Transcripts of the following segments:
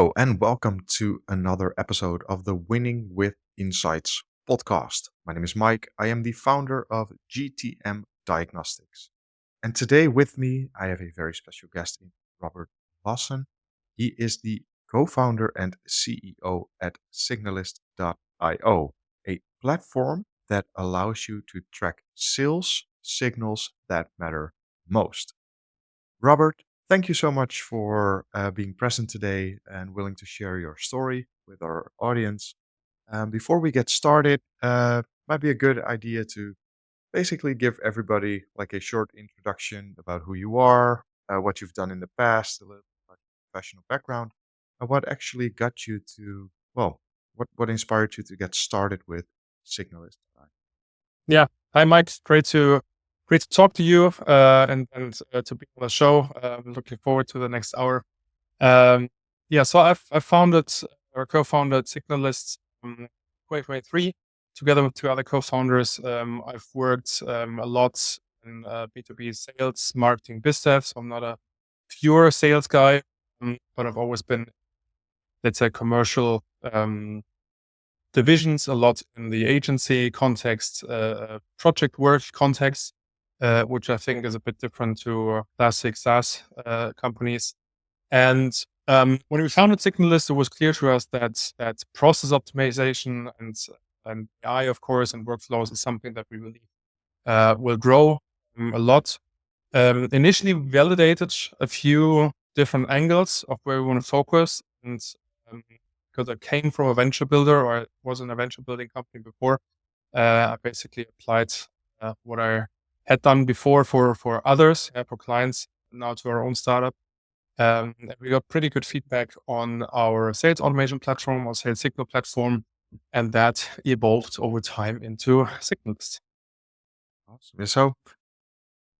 And welcome to another episode of the Winning with Insights podcast. My name is Mike. I am the founder of GTM Diagnostics. And today with me, I have a very special guest in Robert Vossen. He is the co founder and CEO at Signalist.io, a platform that allows you to track sales signals that matter most. Robert, thank you so much for being present today and willing to share your story with our audience. Before we get started, might be a good idea to basically give everybody like a short introduction about who you are, what you've done in the past, a little bit about your professional background, and what actually got you to, well, what inspired you to get started with Signalist. Yeah. Hi, Mike. Great to talk to you and to be on the show. Looking forward to the next hour. So I founded or co-founded Signalist 2023 together with two other co-founders. I've worked a lot in B2B sales, marketing, biz dev. So I'm not a pure sales guy, but I've always been, let's say, commercial divisions a lot in the agency context, project work context, which I think is a bit different to classic SaaS companies. And when we founded Signalist, it was clear to us that process optimization and AI, of course, and workflows is something that we really will grow a lot. Initially, we validated a few different angles of where we want to focus, and because I came from a venture builder, or I was in a venture building company before, I basically applied what I had done before for others, for clients, now to our own startup. And we got pretty good feedback on our sales automation platform, our sales signal platform, and that evolved over time into Signalist. Awesome. So,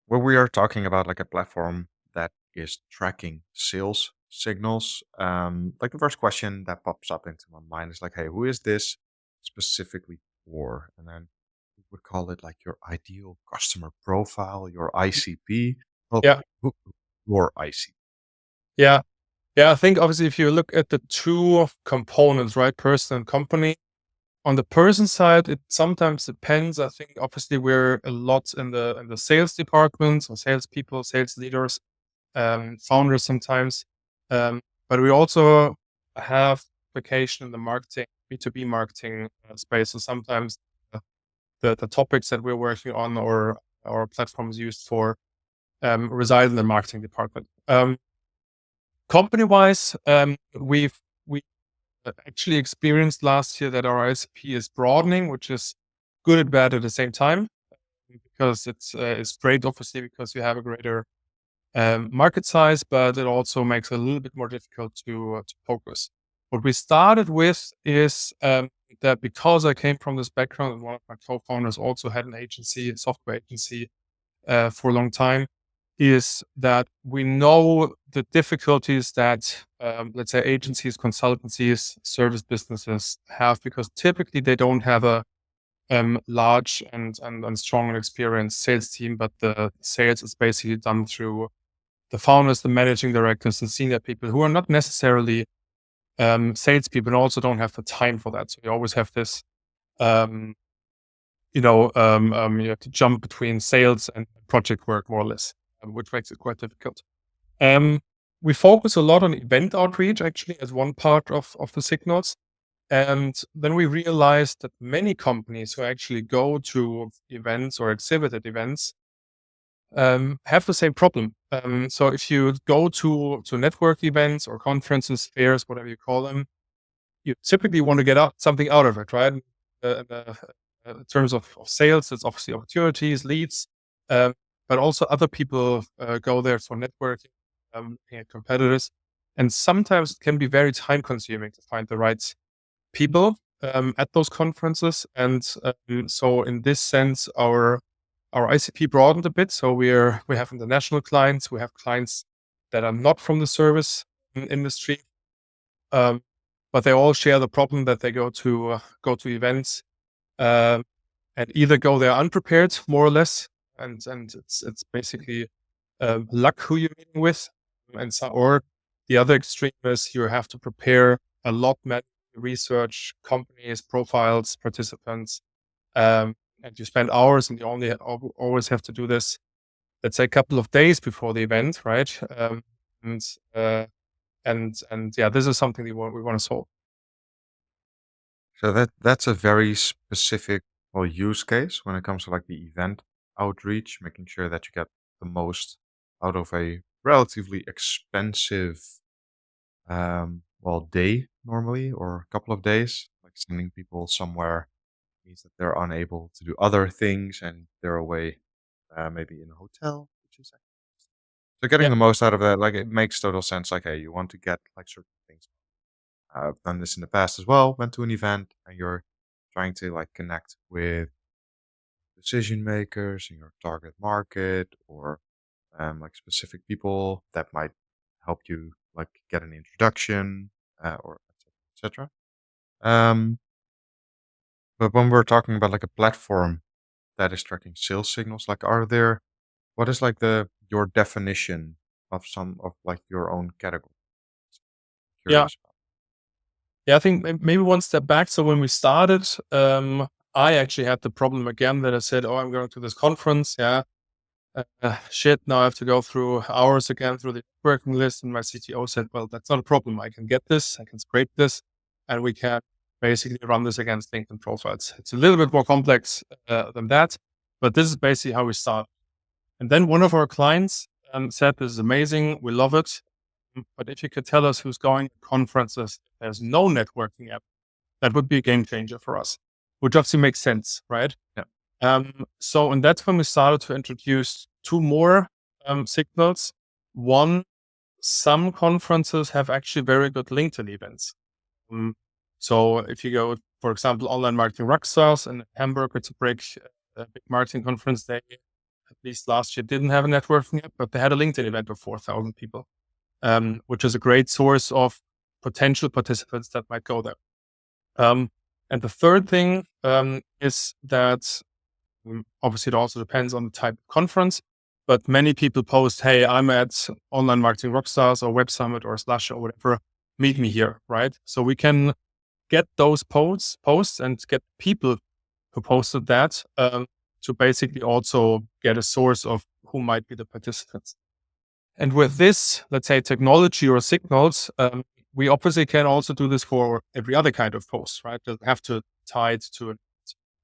when we are talking about like a platform that is tracking sales signals, like the first question that pops up into my mind is like, hey, who is this specifically for? And then we would call it like your ideal customer profile, your ICP. Well, Yeah, who, your ICP. yeah, yeah. I think obviously if you look at the two components, right, person and company, on the person side, it sometimes depends. I think obviously we're a lot in the sales departments or salespeople, sales leaders, founders sometimes. But we also have application in the marketing, B2B marketing space. So sometimes the topics that we're working on or our platforms used for reside in the marketing department. Company wise, we actually experienced last year that our ICP is broadening, which is good and bad at the same time, because it's great, obviously, because you have a greater market size, but it also makes it a little bit more difficult to focus. What we started with is that because I came from this background, and one of my co-founders also had an agency, a software agency, for a long time, is that we know the difficulties that, let's say, agencies, consultancies, service businesses have, because typically they don't have a large and strong and experienced sales team, but the sales is basically done through the founders, the managing directors, and senior people who are not necessarily salespeople and also don't have the time for that. So you always have this, um, you have to jump between sales and project work more or less, which makes it quite difficult. We focus a lot on event outreach actually as one part of the signals. And then we realized that many companies who actually go to events or exhibit at events have the same problem. So if you go to network events or conferences, fairs, whatever you call them, you typically want to get something out of it, right? In terms of sales, it's obviously opportunities, leads, but also other people go there for networking, looking at competitors. And sometimes it can be very time consuming to find the right people at those conferences. And so in this sense, our ICP broadened a bit. So we have international clients, we have clients that are not from the service industry, but they all share the problem that they go to events and either go there unprepared, more or less, and it's basically luck who you're meeting with, and so, or The other extreme is you have to prepare a lot of research, companies, profiles, participants, and you spend hours, and you only always have to do this, let's say, a couple of days before the event, right? And uh, and yeah, this is something we want to solve. So that's a very specific well use case when it comes to like the event outreach, making sure that you get the most out of a relatively expensive well day normally or a couple of days. Like sending people somewhere means that they're unable to do other things and they're away maybe in a hotel, which is so Yeah, getting the most out of that, like it makes total sense. Like, hey, you want to get like certain things. I've done this in the past as well. Went to an event and you're trying to like connect with decision makers in your target market or like specific people that might help you like get an introduction or etc. Um, but when we're talking about like a platform that is tracking sales signals, like are there what is like the your definition of some of like your own category? yeah, Curious about. yeah. I think maybe one step back. So when we started, I actually had the problem again that I said, "Oh, I'm going to this conference." Yeah, shit. Now I have to go through hours again through the working list. And my CTO said, "Well, that's not a problem. I can get this. I can scrape this, and we can basically run this against LinkedIn profiles." It's a little bit more complex than that, but this is basically how we start. And then one of our clients said, "This is amazing. We love it. But if you could tell us who's going to conferences, there's no networking app, that would be a game changer for us," which obviously makes sense, right? Yeah. And that's when we started to introduce two more signals. One, some conferences have actually very good LinkedIn events. Um, so if you go, for example, Online Marketing Rockstars in Hamburg, it's a big marketing conference. They, at least last year, didn't have a networking app, but they had a LinkedIn event of 4,000 people, which is a great source of potential participants that might go there. And the third thing is that obviously it also depends on the type of conference, but many people post, "Hey, I'm at Online Marketing Rockstars or Web Summit or Slash or whatever. Meet me here," right? So we can get those posts and get people who posted that to basically also get a source of who might be the participants. And with this, let's say, technology or signals, we obviously can also do this for every other kind of post, right? Doesn't have to tie it to it.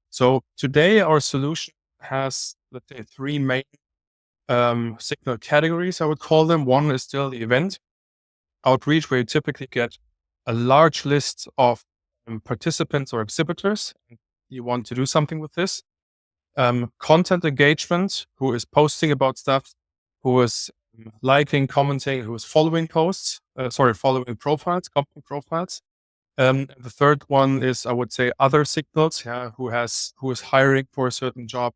So today, our solution has, let's say, three main signal categories, I would call them. One is still the event outreach, where you typically get a large list of participants or exhibitors. You want to do something with this. Content engagement, who is posting about stuff, who is liking, commenting, who is following posts, following profiles, company profiles. And the third one is, I would say, other signals, yeah, who is hiring for a certain job,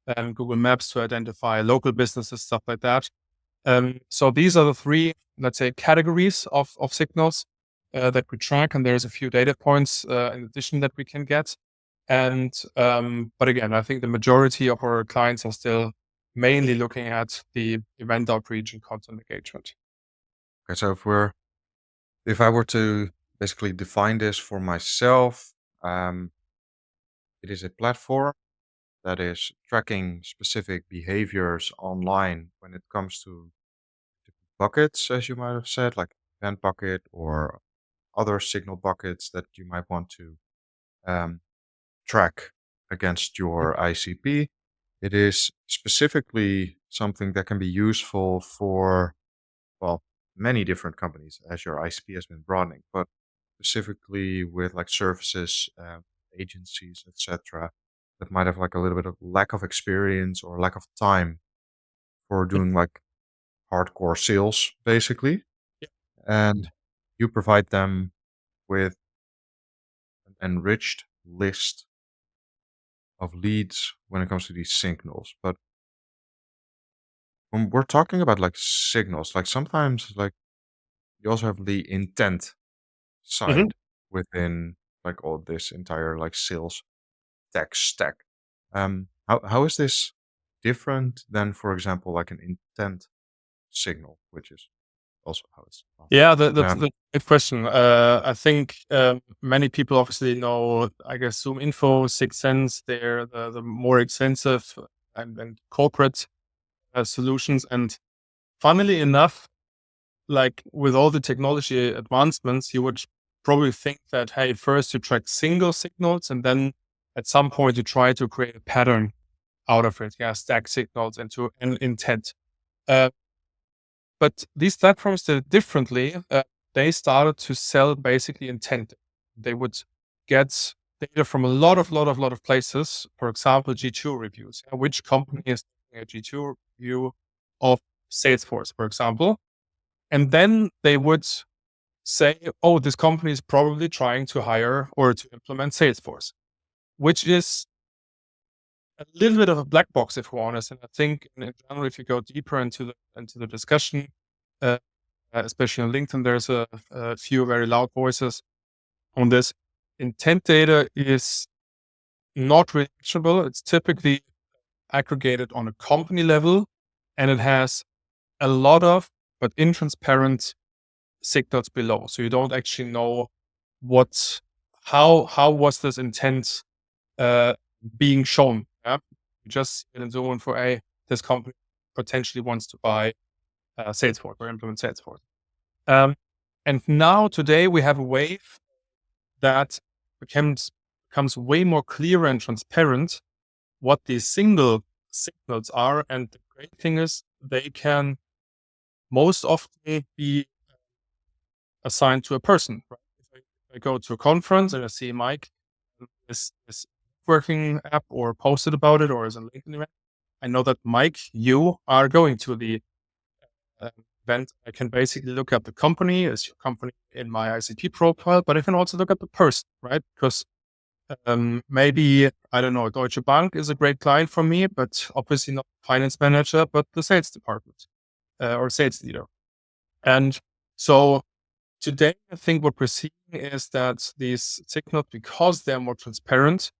and Google Maps to identify local businesses, stuff like that. So these are the three, let's say, categories of signals that we track, and there's a few data points in addition that we can get. And but again, I think the majority of our clients are still mainly looking at the event outreach and content engagement. Okay, so if I were to basically define this for myself, it is a platform that is tracking specific behaviors online when it comes to different buckets, as you might have said, like event bucket or other signal buckets that you might want to um, track against your ICP. It is specifically something that can be useful for, well, many different companies as your ICP has been broadening, but specifically with like services, agencies, etc., that might have like a little bit of lack of experience or lack of time for doing like hardcore sales, basically. Yeah. And you provide them with an enriched list of leads when it comes to these signals. But when we're talking about like signals, like sometimes like you also have the intent Mhm. side within like all this entire like sales tech stack. How is this different than, for example, like an intent signal, which is also how it's Yeah, um, the good question. I think many people obviously know, I guess, Zoom Info, Sixth Sense. They're the more expensive and corporate solutions. And funnily enough, like with all the technology advancements, you would probably think that, hey, first you track single signals, and then at some point you try to create a pattern out of it. Yeah, stack signals into an intent. Uh, but these platforms did it differently. They started to sell basically intent. They would get data from a lot of places. For example, G2 reviews. Which company is doing a G2 review of Salesforce, for example? And then they would say, oh, this company is probably trying to hire or to implement Salesforce, which is a little bit of a black box, if we're honest. And I think in general, if you go deeper into the discussion, uh, especially on LinkedIn, there's a few very loud voices on this. Intent data is not really actionable. It's typically aggregated on a company level, and it has a lot of but intransparent signals below. So you don't actually know what how was this intent uh, being shown. Yeah? You just see it in Zoom for a this company potentially wants to buy Salesforce or implement Salesforce. Um, and now today we have a wave that becomes way more clear and transparent what these single signals are. And the great thing is they can most often be assigned to a person. Right? If I go to a conference and I see Mike is working app or posted about it or is on LinkedIn event, I know that Mike, you are going to the uh, event. I can basically look up the company, is your company in my ICP profile, but I can also look at the person, right? Because maybe, I don't know, Deutsche Bank is a great client for me, but obviously not finance manager, but the sales department or sales leader. And so today, I think what we're seeing is that these signals, because they're more transparent,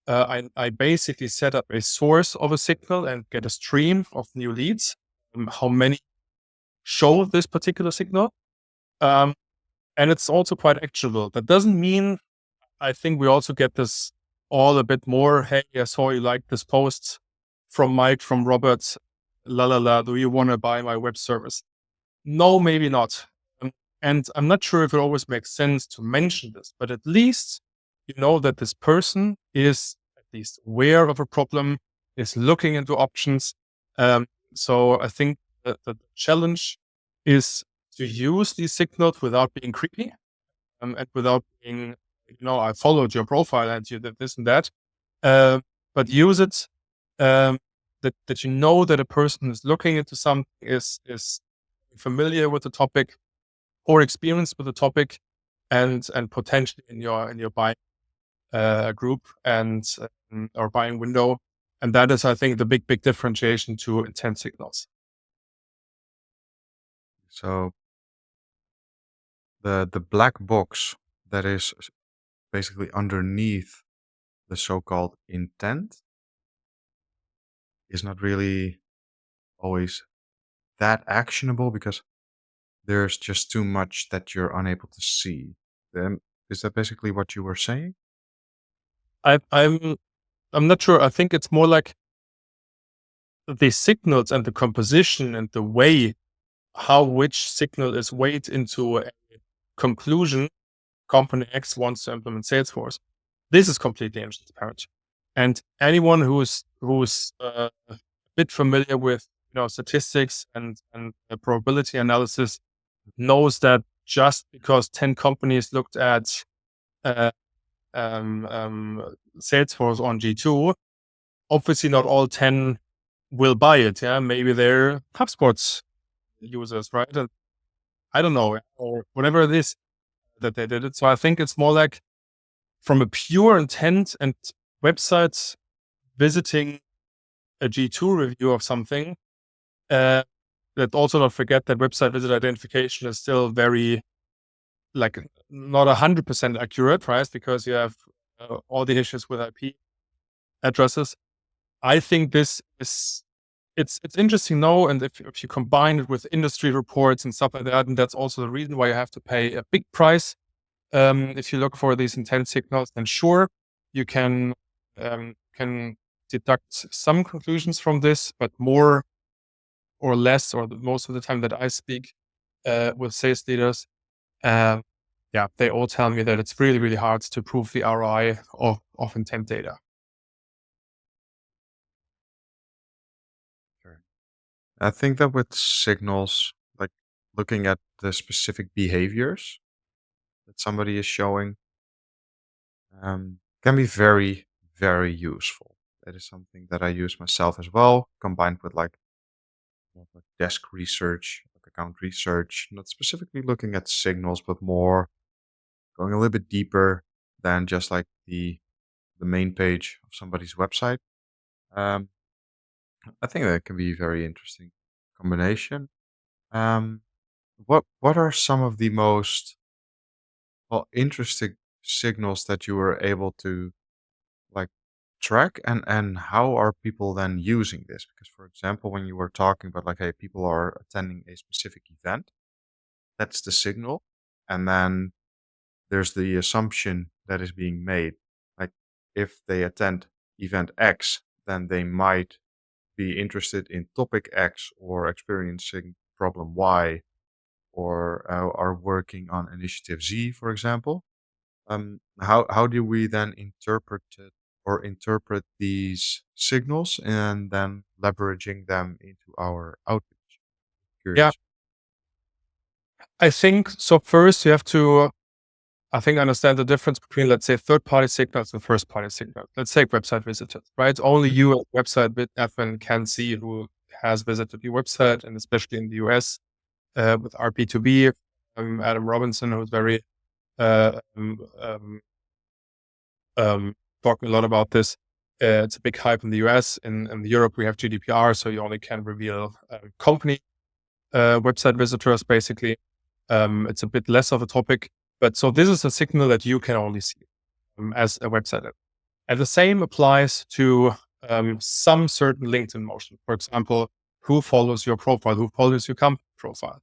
I basically set up a source of a signal and get a stream of new leads. How many show this particular signal? Um, and it's also quite actionable. That doesn't mean I think we also get this all a bit more. Hey, I saw you like this post from Mike, from Robert. La la la. Do you want to buy my web service? No, maybe not. And I'm not sure if it always makes sense to mention this, but at least you know that this person is at least aware of a problem, is looking into options. So I think that the challenge is to use these signals without being creepy and without being, I followed your profile and you did this and that, but use it that you know that a person is looking into something, is familiar with the topic or experienced with the topic, and potentially in your buying group and or buying window, and that is, I think, the big differentiation to intent signals. so the black box that is basically underneath the so-called intent is not really always that actionable because there's just too much that you're unable to see. Then is that basically what you were saying? I'm not sure. I think it's more like the signals and the composition and the way how which signal is weighed into a conclusion. Company X wants to implement Salesforce. This is completely transparent, and anyone who's a bit familiar with statistics and probability analysis knows that just because 10 companies looked at uh, Salesforce on G2, obviously not all 10 will buy it. Yeah, maybe they're HubSpot users, right? And I don't know, or whatever it is that they did it. So I think it's more like from a pure intent and websites visiting a G2 review of something. Let's also not forget that website visit identification is still very, like, not 100% accurate, right? Because you have all the issues with IP addresses. I think this is it's interesting now, and if you combine it with industry reports and stuff like that, and that's also the reason why you have to pay a big price. If you look for these intent signals, then sure, you can deduct some conclusions from this, but more or less, or most of the time that I speak with sales leaders, uh, yeah, they all tell me that it's really, really hard to prove the ROI of intent data. Sure. I think that with signals, like looking at the specific behaviors that somebody is showing, can be very, very useful. That is something that I use myself as well, combined with like more of like desk research, like account research, not specifically looking at signals, but more going a little bit deeper than just like the main page of somebody's website. Um, I think that can be a very interesting combination. Um, what are some of the most interesting signals that you were able to like track, and how are people then using this? Because for example, when you were talking about like, hey, people are attending a specific event, that's the signal, and then there's the assumption that is being made, like if they attend event X, then they might be interested in topic X or experiencing problem Y, or are working on initiative Z, for example. How do we then interpret it, or interpret these signals and then leveraging them into our outreach? Yeah, Curious. I think so. First, you have to, I think, understand the difference between, let's say, third-party signals and first-party signals. Let's take website visitors, right? Only you as website admin can see who has visited your website, and especially in the US with our B2B, Adam Robinson, who's very uh, um, um, talking a lot about this. It's a big hype in the US. In Europe, we have GDPR, so you only can reveal company website visitors, basically. It's a bit less of a topic. But so this is a signal that you can only see as a website admin. And the same applies to some certain LinkedIn motion. For example, who follows your profile, who follows your company profile.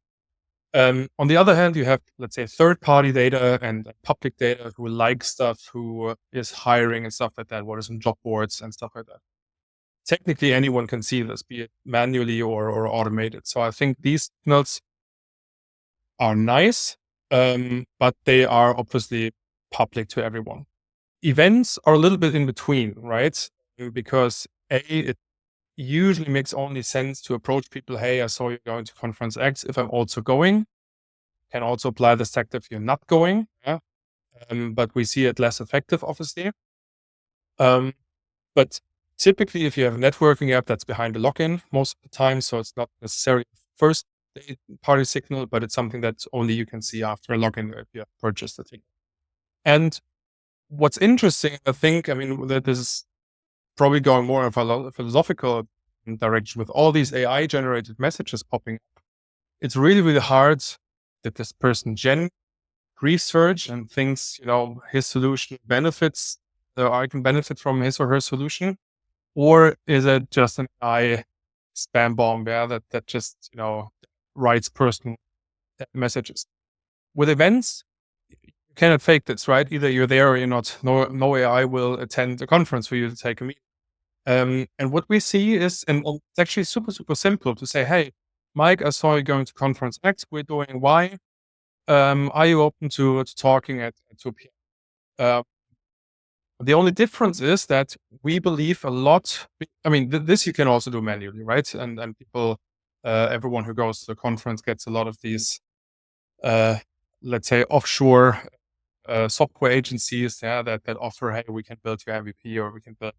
On the other hand, you have, let's say, third-party data and public data, who like stuff, who is hiring and stuff like that, what is on job boards and stuff like that. Technically, anyone can see this, be it manually or automated. So I think these signals are nice, but they are obviously public to everyone. Events are a little bit in between, right? Because it usually makes only sense to approach people, hey, I saw you going to conference X. If I'm also going, can also apply this tactic if you're not going. Yeah. But we see it less effective, obviously. Um, but typically, if you have a networking app, that's behind the login most of the time. So it's not necessarily first party signal, but it's something that only you can see after a login if you have purchased the thing. And what's interesting, I think, I mean, that this is probably going more of a philosophical direction with all these AI generated messages popping up. It's really, really hard that this person research and thinks, his solution benefits, or I can benefit from his or her solution, or is it just an AI spam bomb, yeah, that just, writes personal messages. With events, you cannot fake this, right? Either you're there or you're not. No AI will attend a conference for you to take a meeting. And what we see is, and it's actually super, super simple to say, hey, Mike, I saw you going to conference X, we're doing Y. Are you open to talking at 2 p.m.? The only difference is that we believe a lot. I mean, this you can also do manually, right? And people, everyone who goes to the conference gets a lot of these, let's say, offshore software agencies, yeah, that offer, hey, we can build your MVP, or we can build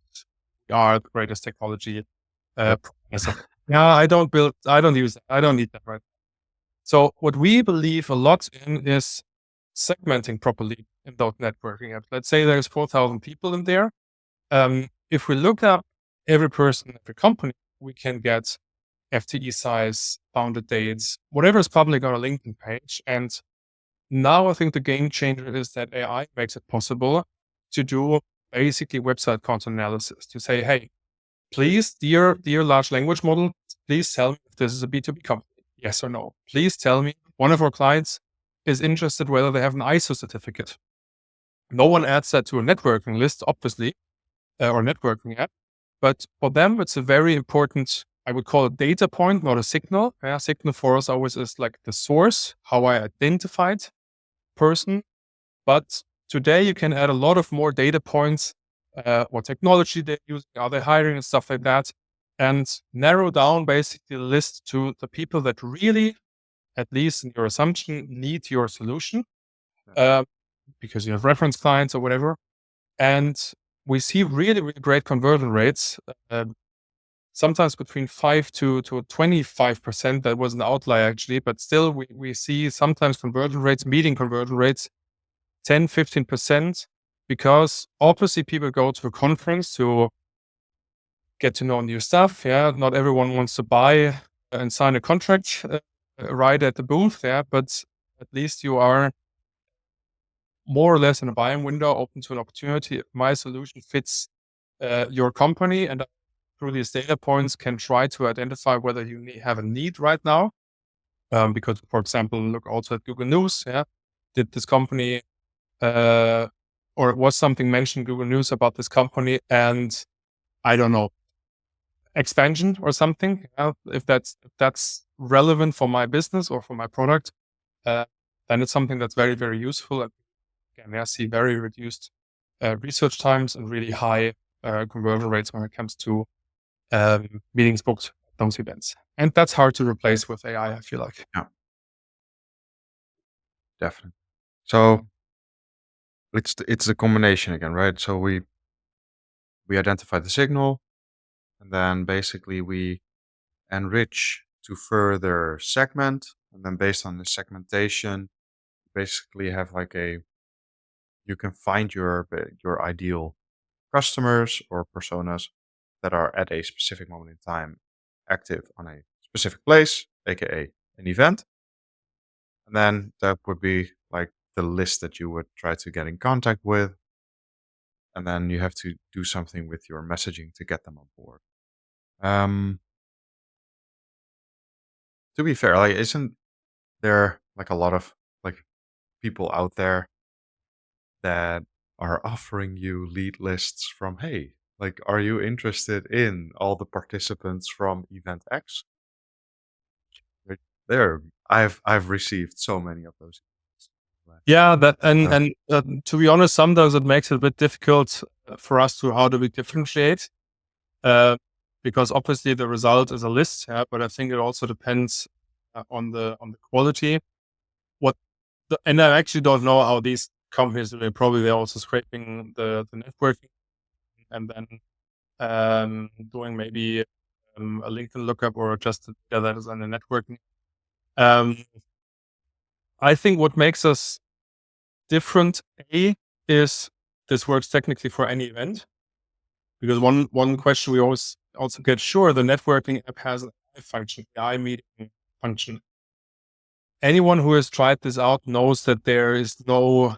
our greatest technology. Yep. Yeah, I don't use that. I don't need that, right? So what we believe a lot in is segmenting properly in those networking apps. Let's say there's 4,000 people in there. If we look up every person, every company, we can get FTE size, founded dates, whatever is public on a LinkedIn page. And now I think the game changer is that AI makes it possible to do basically website content analysis, to say, hey, please, dear large language model, please tell me if this is a B2B company. Yes or no. Please tell me one of our clients is interested whether they have an ISO certificate. No one adds that to a networking list, obviously, or networking app. But for them, it's a very important, I would call it data point, not a signal. Yeah, signal for us always is like the source, how I identified person. But today you can add a lot of more data points, what technology they're using, are they hiring and stuff like that, and narrow down basically the list to the people that really, at least in your assumption, need your solution, uh, because you have reference clients or whatever. And we see really, really great conversion rates, sometimes between 5 to 25%. That was an outlier actually, but still we see sometimes conversion rates, meeting conversion rates, 10, 15%, because obviously people go to a conference to get to know new stuff. Yeah. Not everyone wants to buy and sign a contract right at the booth. Yeah. But at least you are more or less in a buying window, open to an opportunity. If my solution fits your company, and through these data points can try to identify whether you have a need right now. Because, for example, look also at Google News. Yeah. Did this company or was something mentioned in Google News about this company, and I don't know, expansion or something? If that's relevant for my business or for my product, then it's something that's very, very useful. And again, I see very reduced research times and really high conversion rates when it comes to meetings booked at those events. And that's hard to replace with AI, I feel like. Yeah, definitely. So it's a combination again, right? So we identify the signal, and then basically we enrich to further segment, and then based on the segmentation, basically have like you can find your ideal customers or personas that are at a specific moment in time active on a specific place, aka an event. And then that would be like the list that you would try to get in contact with. And then you have to do something with your messaging to get them on board. Um, to be fair, like, isn't there like a lot of like people out there that are offering you lead lists from, hey, like, are you interested in all the participants from event X? Like, there, I've received so many of those. Yeah, that and So, to be honest, sometimes it makes it a bit difficult for us to how do we differentiate, uh, because obviously the result is a list, yeah, but I think it also depends on the quality. What and I actually don't know how these companies do it. Probably they're also scraping the networking and then doing maybe a LinkedIn lookup or just that is on the networking. Um, I think what makes us different, is this works technically for any event. Because one question we always also get, sure, the networking app has an AI function, AI meeting function. Anyone who has tried this out knows that there is no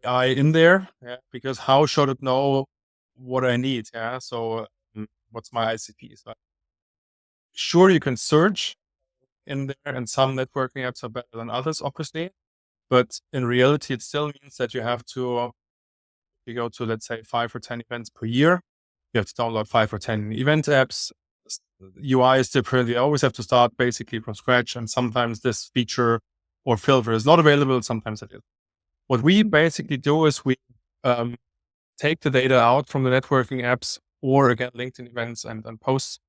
AI in there, yeah, because how should it know what I need? Yeah. So what's my ICP? So sure, you can search in there, and some networking apps are better than others, obviously. But in reality, it still means that you have to, you go to, let's say, 5 or 10 events per year. You have to download 5 or 10 event apps. UI is different. You always have to start basically from scratch. And sometimes this feature or filter is not available. Sometimes it is. What we basically do is we take the data out from the networking apps or again, LinkedIn events and posts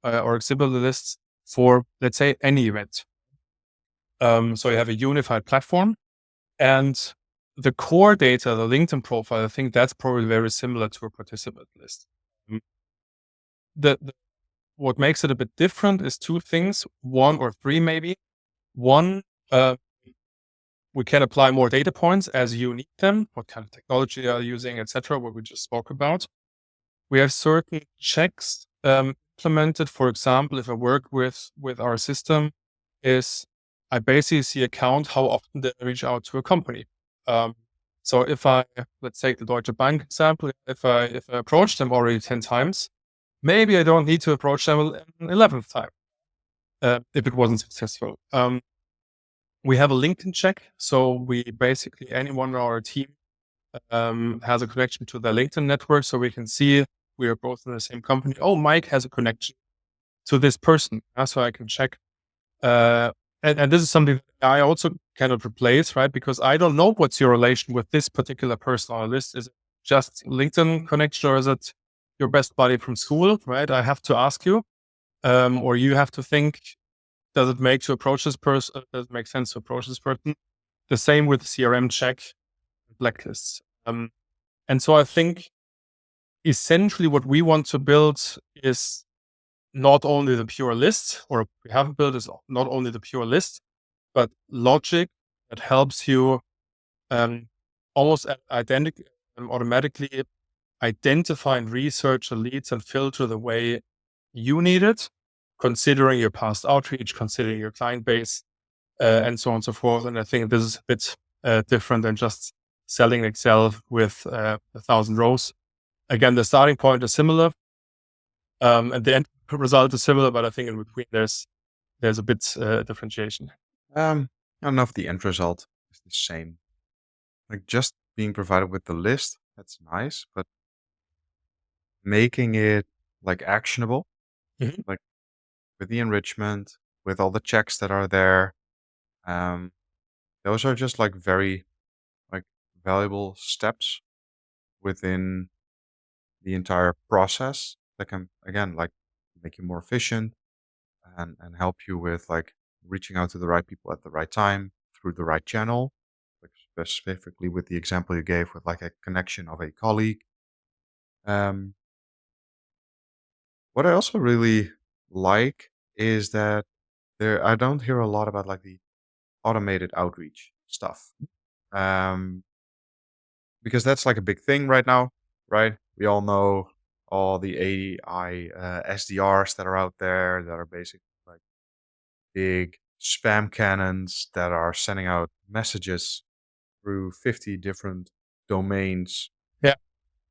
or exhibit lists for, let's say, any event. So you have a unified platform, and the core data, the LinkedIn profile, I think that's probably very similar to a participant list. Mm. The what makes it a bit different is two things, one or three maybe. One, we can apply more data points as you need them. What kind of technology are you using, etc. What we just spoke about. We have certain checks implemented. For example, if I work with our system, is I basically see account how often they reach out to a company. So if let's take the Deutsche Bank example, if I approach them already 10 times, maybe I don't need to approach them an 11th time. if it wasn't successful. We have a LinkedIn check. So we basically, anyone on our team has a connection to the LinkedIn network. So we can see we are both in the same company. Oh, Mike has a connection to this person. So I can check. And this is something that I also cannot replace, right? Because I don't know what's your relation with this particular person on the list. Is it just LinkedIn connection, or is it your best buddy from school, right? I have to ask you, or you have to think, does it make to approach this person? Does it make sense to approach this person? The same with CRM check, blacklists. And so I think essentially what we want to build is not only the pure list, or we haven't built is not only the pure list, but logic that helps you almost automatically identify and research the leads and filter the way you need it, considering your past outreach, considering your client base, and so on and so forth. And I think this is a bit different than just selling Excel with 1,000 rows. Again, the starting point is similar, and the end result is similar, but I think in between there's a bit differentiation. I don't know if the end result is the same. Like just being provided with the list, that's nice, but making it like actionable, Mhm. like with the enrichment, with all the checks that are there, um, those are just like very like valuable steps within the entire process that can again like make you more efficient and help you with like reaching out to the right people at the right time through the right channel, like specifically with the example you gave with like a connection of a colleague. um, what I also really like is that I don't hear a lot about like the automated outreach stuff, um, because that's like a big thing right now, right? We all know all the AI SDRs that are out there that are basically like big spam cannons that are sending out messages through 50 different domains, Yeah.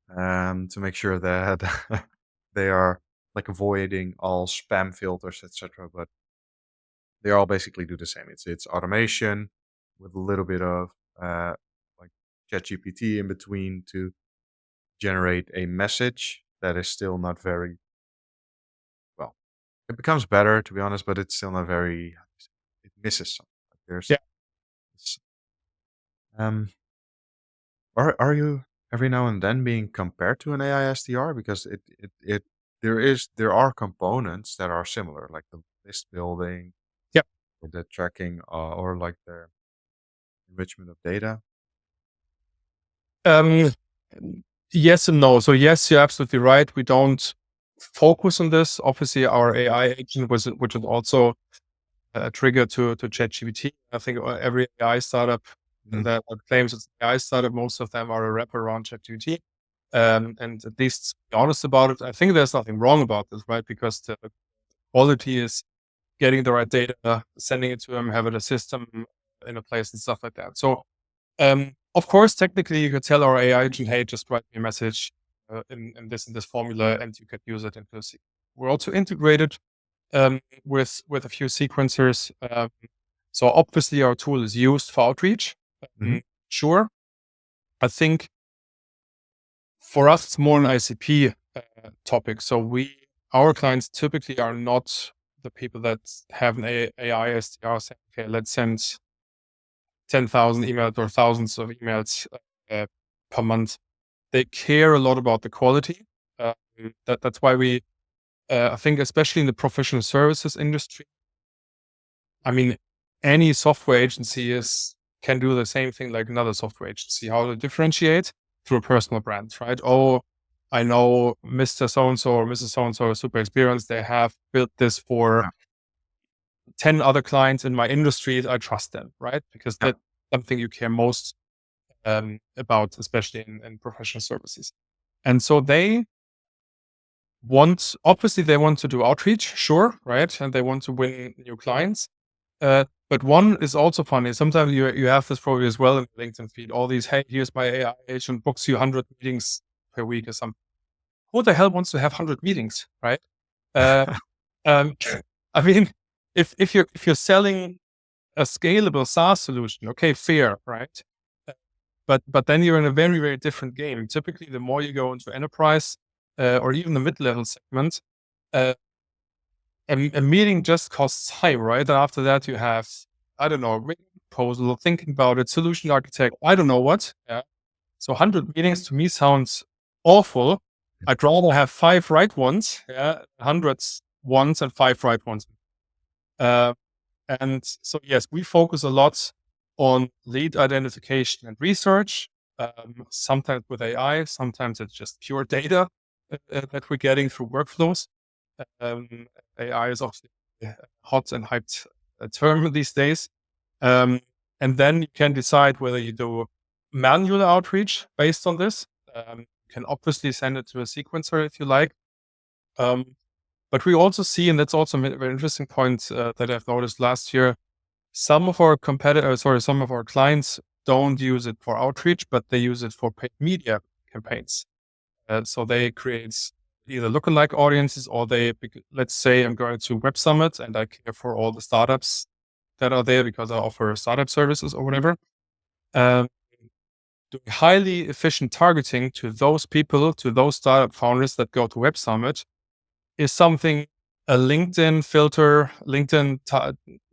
to make sure that they are like avoiding all spam filters, etc. But they all basically do the same. It's automation with a little bit of uh, like ChatGPT in between to generate a message that is still not very well. It becomes better, to be honest, but it's still not very. It misses something. Like Yeah. it's, um, are you every now and then being compared to an AI SDR because there are components that are similar, like the list building, Yeah. or the tracking, or like the enrichment of data. Um, yes and no. So yes, you're absolutely right. We don't focus on this. Obviously, our AI agent which is also a trigger to ChatGPT. I think every AI startup Mhm. that claims it's an AI startup, most of them are a wrap around ChatGPT. And at least to be honest about it, I think there's nothing wrong about this, right? Because the quality is getting the right data, sending it to them, having a system in a place and stuff like that. So of course, technically, you could tell our AI agent, "Hey, just write me a message in this and this formula," and you could use it into a sequence. We're also integrated with a few sequencers. So obviously, our tool is used for outreach. Mhm. Um, sure, I think for us, it's more an ICP topic. So our clients typically are not the people that have an AI SDR saying, "Okay, let's send 10,000 emails or thousands of emails per month." They care a lot about the quality. Uh, that's why I think, especially in the professional services industry, I mean, any software agency can do the same thing like another software agency. How to differentiate through a personal brand, right? Oh, I know Mr. So and so or Mrs. So and so is super experienced. They have built this for Yeah. 10 other clients in my industry. I trust them, right? Because Yeah. that's something you care most about, especially in professional services. And so obviously they want to do outreach, sure, right? And they want to win new clients. But one is also funny. Sometimes you have this probably as well in the LinkedIn feed. All these, hey, here's my AI agent, books you 100 meetings per week or something. Who the hell wants to have 100 meetings, right? Uh, um, I mean, if you're selling a scalable SaaS solution, okay, fair, right? Uh, but then you're in a very, very different game. Typically, the more you go into enterprise or even the mid-level segment, uh, a meeting just costs time, right? And after that, you have, I don't know, written proposal, thinking about it, solution architect, I don't know what. Yeah. So 100 meetings to me sounds awful. I'd rather have 5 right ones, yeah, hundreds ones and 5 right ones. Uh, and so, yes, we focus a lot on lead identification and research, sometimes with AI, sometimes it's just pure data that we're getting through workflows. Um, AI is obviously a hot and hyped term these days. And then you can decide whether you do manual outreach based on this. You can obviously send it to a sequencer if you like. But we also see, and that's also a very interesting point that I've noticed last year, some of our some of our clients don't use it for outreach, but they use it for paid media campaigns. So they create either lookalike audiences or let's say I'm going to Web Summit and I care for all the startups that are there because I offer startup services or whatever. Um, Doing highly efficient targeting to those people, to those startup founders that go to Web Summit is something a LinkedIn filter,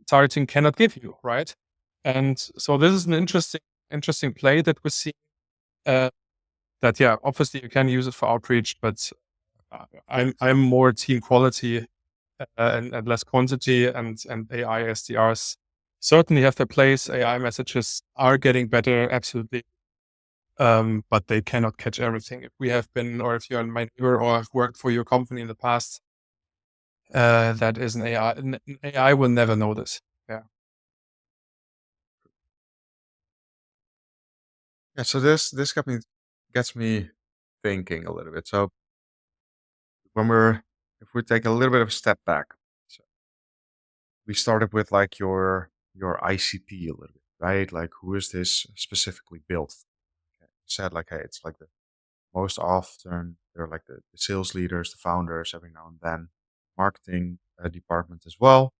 targeting cannot give you, right? And so this is an interesting play that we see. Uh, that yeah, obviously you can use it for outreach, but I'm more team quality and less quantity, and AI SDRs certainly have their place. AI messages are getting better, absolutely. But they cannot catch everything. If we have been, or if you're my neighbor or have worked for your company in the past, that is an AI. An AI will never know this. Yeah. Yeah, so this gets me thinking a little bit. So when we're if we take a little bit of a step back, so we started with like your ICP a little bit, right? Like who is this specifically built? Okay. Said like, hey, it's like the most often they're like the sales leaders, the founders, every now and then, marketing department as well,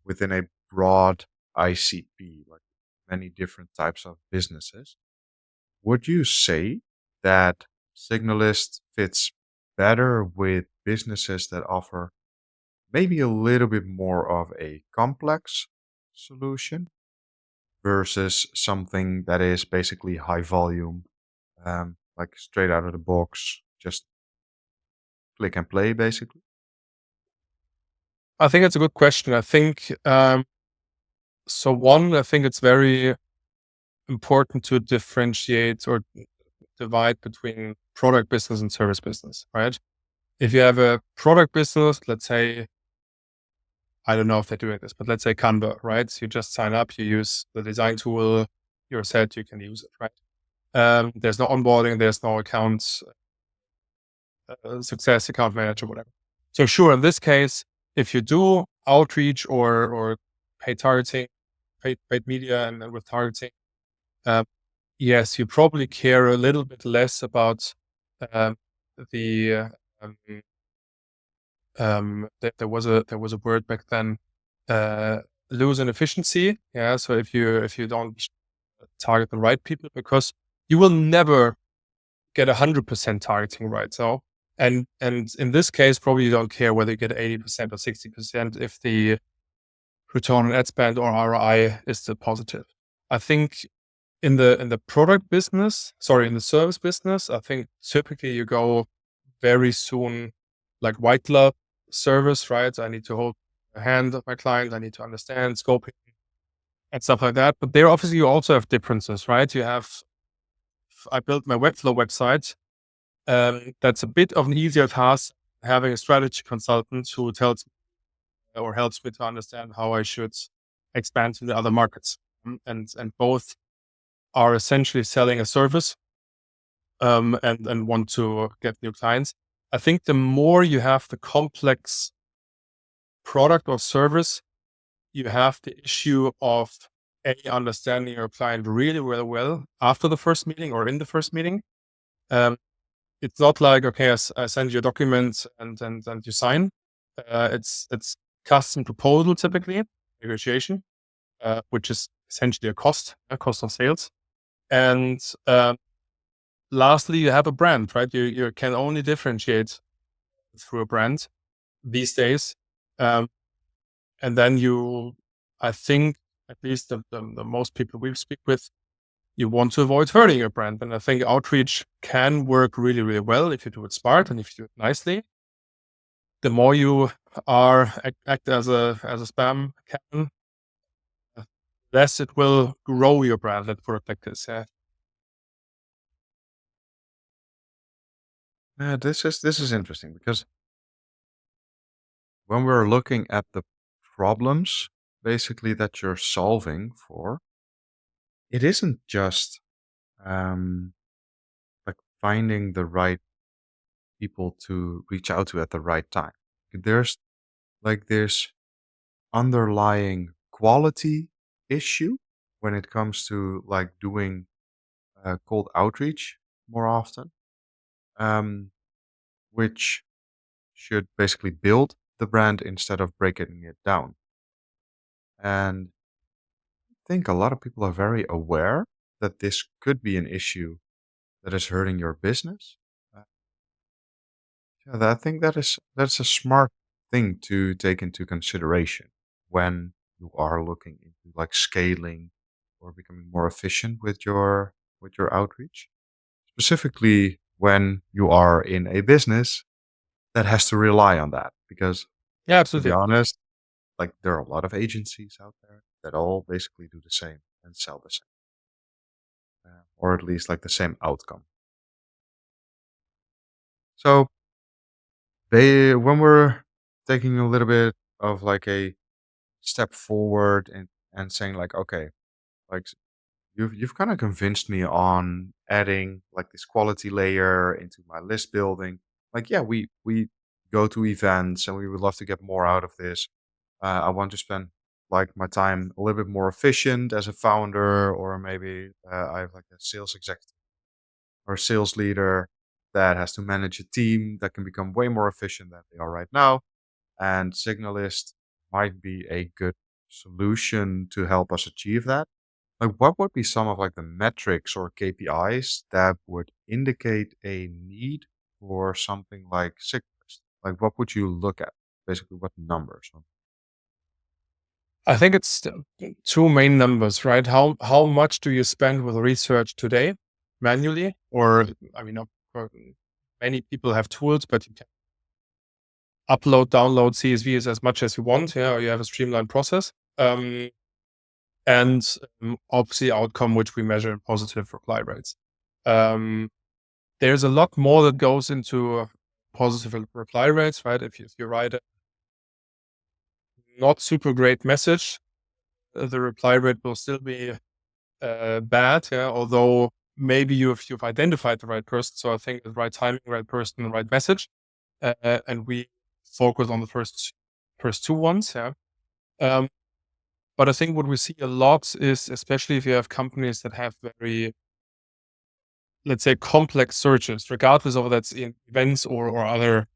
within a broad ICP, like many different types of businesses. Would you say that Signalist fits better with businesses that offer maybe a little bit more of a complex solution versus something that is basically high volume, like straight out of the box, just click and play, basically? I think it's a good question. I think so. One, I think it's very important to differentiate or divide between product business and service business, right? If you have a product business, let's say, I don't know if they're doing this, but let's say Canva, right? So you just sign up, you use the design tool, you're set, you can use it, right? There's no onboarding, there's no accounts, success account manager, whatever. So sure, in this case, if you do outreach or paid targeting, paid media and with targeting, uh, yes, you probably care a little bit less about um, the um, there was a word back then, uh, lose in efficiency. Yeah, so if you don't target the right people, because you will never get 100% targeting right. So and in this case, probably you don't care whether you get 80% or 60% if the return on ad spend or ROI is still positive. I think in the product business, sorry, in the service business, I think typically you go very soon like white glove service, right? I need to hold the hand of my client, I need to understand scoping and stuff like that. But there obviously you also have differences, right? I built my Webflow website. That's a bit of an easier task having a strategy consultant who tells me or helps me to understand how I should expand to the other markets. And both are essentially selling a service and want to get new clients. I think the more you have the complex product or service, you have the issue of understanding your client really, really well after the first meeting or in the first meeting. Um, it's not like, okay, I send you a document and you sign. It's custom proposal, typically negotiation, which is essentially a cost of sales. And lastly, you have a brand, right? You can only differentiate through a brand these days. And then I think, at least the most people we speak with, you want to avoid hurting your brand. And I think outreach can work really, really well if you do it smart and if you do it nicely. The more you act as a spam can, less it will grow your brand. Let's put it like this. Yeah. This is interesting because when we're looking at the problems basically that you're solving for, it isn't just um, like finding the right people to reach out to at the right time. There's this underlying quality issue when it comes to like doing cold outreach more often, um, which should basically build the brand instead of breaking it down. And I think a lot of people are very aware that this could be an issue that is hurting your business. Uh, yeah, I think that's a smart thing to take into consideration when you are looking into like scaling or becoming more efficient with your outreach. Specifically when you are in a business that has to rely on that. Because Yeah, to be absolutely. honest, like there are a lot of agencies out there that all basically do the same and sell the same, or at least like the same outcome. So when we're taking a little bit of like a step forward and saying like, okay, like you've kind of convinced me on adding like this quality layer into my list building. Like, yeah, we go to events and we would love to get more out of this. I want to spend like my time a little bit more efficient as a founder, or maybe I have like a sales executive or sales leader that has to manage a team that can become way more efficient than they are right now. And Signalist might be a good solution to help us achieve that. Like, what would be some of like the metrics or KPIs that would indicate a need for something like Signalist? Like, what would you look at? Basically, what numbers? I think it's two main numbers, right? How much do you spend with research today manually? Or I mean, many people have tools, but you can upload, download CSVs as much as you want. Yeah, or you have a streamlined process. And obviously outcome, which we measure in positive reply rates. There's a lot more that goes into positive reply rates, right? If you write a not super great message, the reply rate will still be bad. Yeah, although maybe you've identified the right person. So I think the right timing, right person, the right message, and we focus on the first two ones. Yeah. Um, but I think what we see a lot is, especially if you have companies that have very, let's say, complex searches, regardless of whether that's in events or other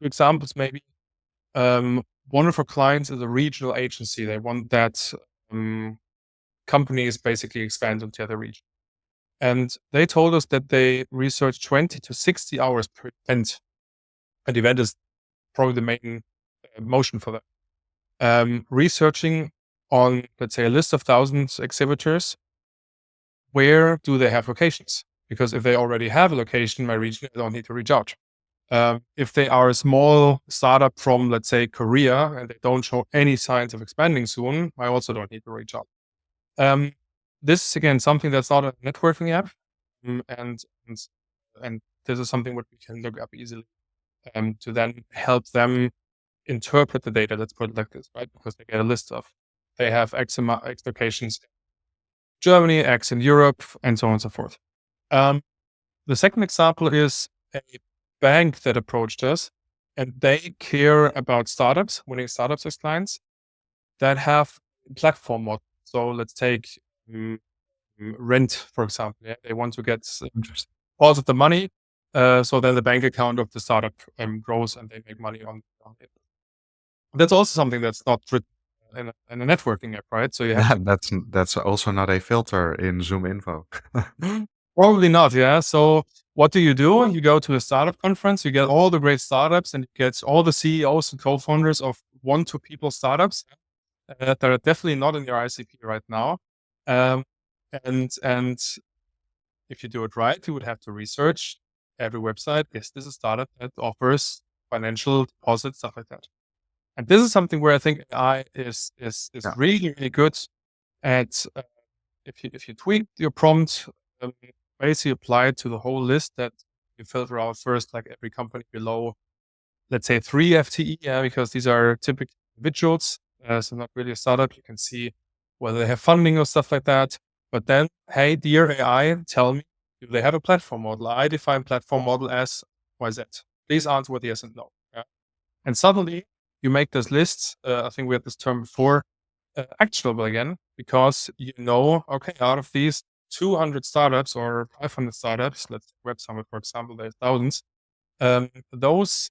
examples, maybe. One of our clients is a regional agency. They want that companies basically expand into the region. And they told us that they research 20 to 60 hours per event. An event is probably the main motion for them. Researching on, let's say, a list of thousands exhibitors, where do they have locations? Because if they already have a location in my region, I don't need to reach out. If they are a small startup from, let's say, Korea, and they don't show any signs of expanding soon, I also don't need to reach out. This is again something that's not a networking app, and and this is something what we can look up easily to then help them interpret the data. Let's put it like this, right? Because they get a list of they have X locations in Germany, X in Europe, and so on and so forth. The second example is a bank that approached us, and they care about startups, winning startups as clients that have platform model. So let's take rent, for example. Yeah? They want to get Interesting. part of the money, so then the bank account of the startup grows and they make money on it. That's also something that's not written in a networking app, right? So you have to That's also not a filter in Zoom Info. probably not, yeah. So what do? You go to a startup conference, you get all the great startups, and you get all the CEOs and co-founders of 1-2 people startups that are definitely not in your ICP right now. Um, and if you do it right, you would have to research every website. Is this a startup that offers financial deposits, stuff like that? And this is something where I think AI is Yeah. really, really good at. If you tweak your prompt, um, basically apply it to the whole list that you filter out first, like every company below, let's say 3 FTE, yeah, because these are typically individuals, so not really a startup. You can see whether they have funding or stuff like that. But then, hey, dear AI, tell me, do they have a platform model? I define platform model as YZ. Please answer with yes and no. Yeah. And suddenly you make this list. I think we had this term before, actionable again, because okay, out of these 200 startups or 500 startups, let's take Web Summit, for example, there's thousands. Those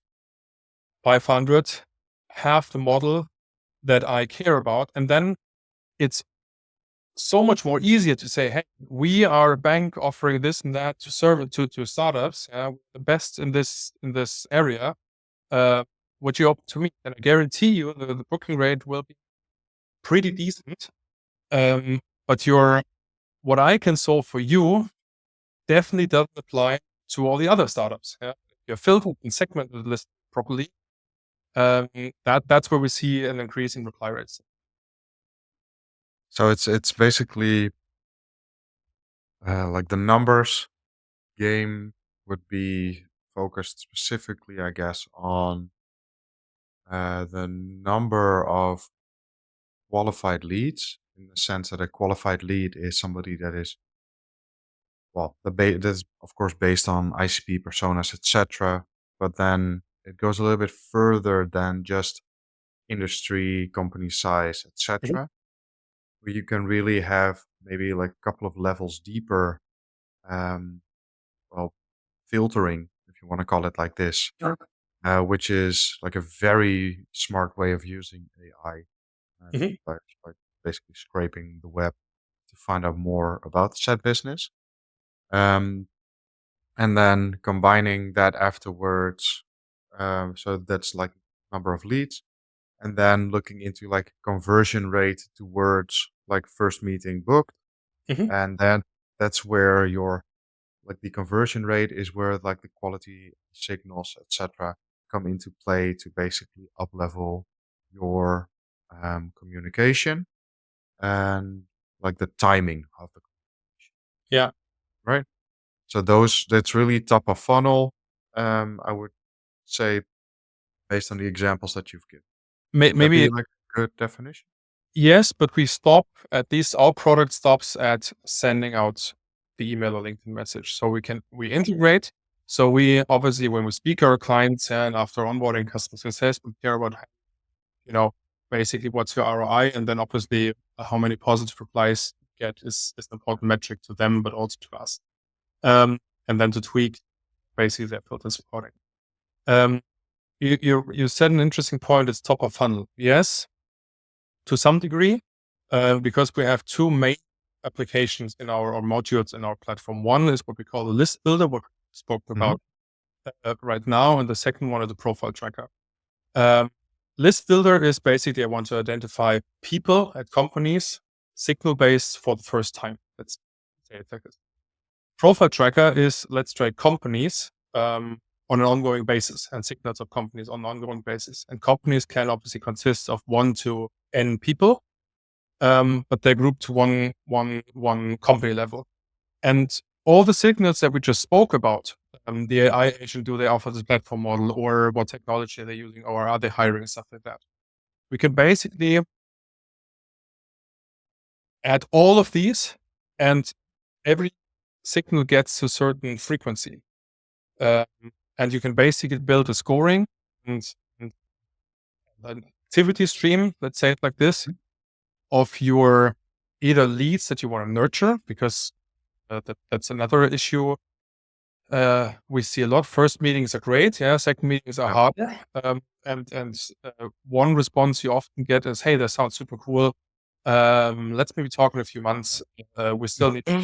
500 have the model that I care about. And then it's so much more easier to say, hey, we are a bank offering this and that to serve to startups, the best in this area. What you open to me, and I guarantee you the booking rate will be pretty decent. But what I can solve for you definitely doesn't apply to all the other startups. Yeah? If you're filtered and segmented the list properly, that's where we see an increase in reply rates. So it's basically like the numbers game would be focused specifically, I guess, on the number of qualified leads, in the sense that a qualified lead is somebody that is, well, that's of course based on ICP personas, etc. But then it goes a little bit further than just industry, company size, Mhm. etc. Where you can really have maybe like a couple of levels deeper, um, well, filtering, if you want to call it like this, Sure. which is like a very smart way of using AI, Mhm. by basically scraping the web to find out more about said business. Um, and then combining that afterwards. So that's like number of leads, and then looking into like conversion rate towards like first meeting booked, Mhm. and then that's where your like the conversion rate is where like the quality signals, etc., come into play to basically up level your communication and like the timing of the communication, Yeah. right? So that's really top of funnel. I would say, based on the examples that you've given. Would that be Maybe like a good definition? yes, but we stop at least our product stops at sending out the email or LinkedIn message. So we integrate. So we obviously, when we speak to our clients and after onboarding customer success, we care about, you know, basically what's your ROI, and then obviously how many positive replies you get is an important metric to them, but also to us. And then to tweak basically their filters accordingly. Um, you said an interesting point. It's top of funnel. Yes, to some degree, because we have two main applications in our or modules in our platform. One is what we call the list builder, what we spoke Hmm. about right now, and the second one is the profile tracker. Um, list builder is basically I want to identify people at companies, signal based for the first time. Let's say it like this. Profile tracker is let's track companies on an ongoing basis and signals of companies on an ongoing basis. And companies can obviously consist of 1 to n people, but they're grouped to one company level. And all the signals that we just spoke about, the AI agent, do they offer this platform model, or what technology are they using, or are they hiring, stuff like that? We can basically add all of these, and every signal gets a certain frequency. Um, and you can basically build a scoring and an activity stream, let's say it like this, of your either leads that you want to nurture, because that's another issue. We see a lot. First meetings are great. Yeah. Second meetings are Yeah. harder. one response you often get is, "Hey, that sounds super cool. Let's maybe talk in a few months. We still need to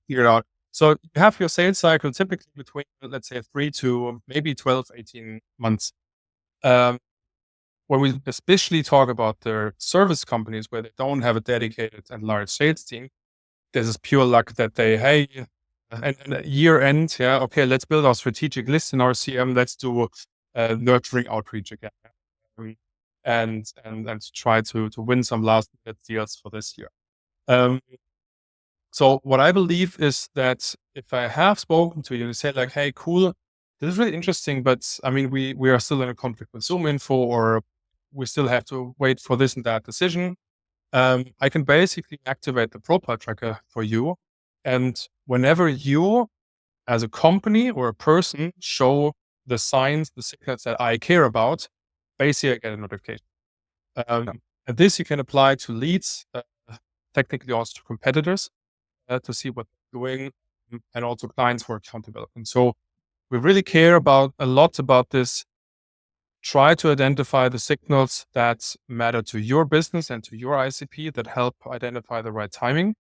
figure it out." So you have your sales cycle typically between, let's say, 3 to maybe 12, 18 months. Um, when we especially talk about the service companies where they don't have a dedicated and large sales team, this is pure luck that they, hey, and year end, yeah, okay, let's build our strategic list in our CM. Let's do nurturing outreach again, um, and try to win some last minute deals for this year. Um, so what I believe is that if I have spoken to you and say like, hey, cool, this is really interesting, but I mean, we are still in a conflict with Zoom info, or we still have to wait for this and that decision. I can basically activate the profile tracker for you. And whenever you, as a company or a person, show the signs, the signals that I care about, basically I get a notification. Yeah. And this you can apply to leads, technically also to competitors, to see what they're doing, and also clients for account development. So we really care about a lot about this. Try to identify the signals that matter to your business and to your ICP that help identify the right timing.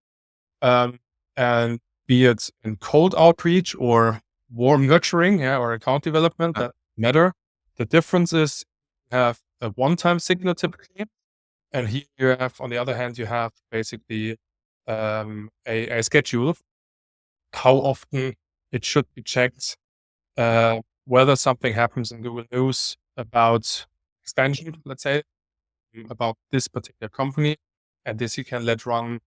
And be it in cold outreach or warm nurturing, yeah, or account development, Yeah. that matter. The difference is you have a one-time signal typically, and here you have, on the other hand, you have basically a schedule, how often it should be checked, whether something happens in Google News about expansion, let's say, about this particular company, and this you can let run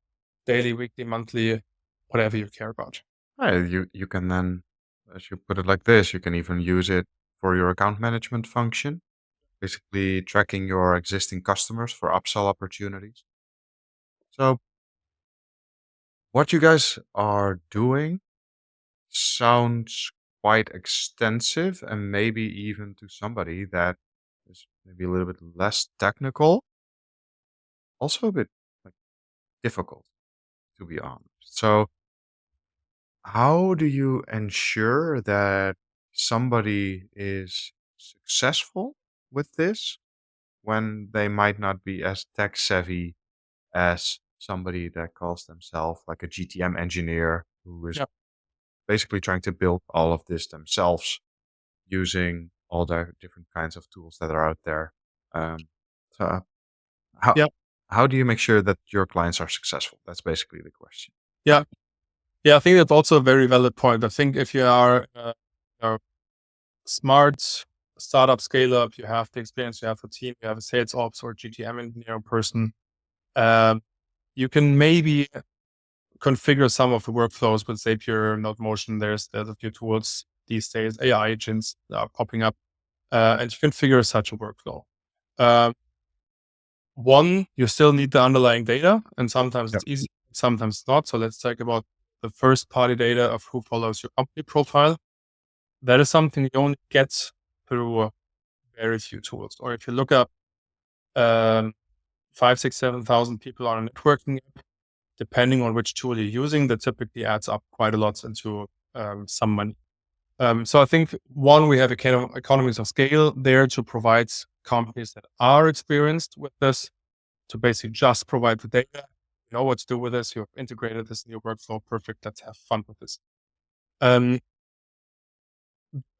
daily, weekly, monthly, whatever you care about. You can then, as you put it like this, you can even use it for your account management function, basically tracking your existing customers for upsell opportunities. So what you guys are doing sounds quite extensive, and maybe even to somebody that is maybe a little bit less technical, also a bit like difficult, to be honest. So how do you ensure that somebody is successful with this when they might not be as tech savvy as somebody that calls themselves like a GTM engineer who is Yeah. basically trying to build all of this themselves using all the different kinds of tools that are out there? Um, so how Yeah. how do you make sure that your clients are successful? That's basically the question. Yeah. Yeah. I think that's also a very valid point. I think if you are a smart startup scale up, you have the experience, you have a team, you have a sales ops or GTM engineer person, um, you can maybe configure some of the workflows with Zapier, NoteMotion. There's a few tools these days, AI agents are popping up, and you can figure such a workflow. Um, One, you still need the underlying data, and sometimes Yep. it's easy, sometimes not. So let's talk about the first party data of who follows your company profile. That is something you only get through very few tools. Or if you look up um, 5, 6, 7,000 people on a networking app, depending on which tool you're using, that typically adds up quite a lot into some money. So I think one, we have economies of scale there to provide companies that are experienced with this to basically just provide the data. You know what to do with this. You've integrated this in your workflow. Perfect. Let's have fun with this. Um,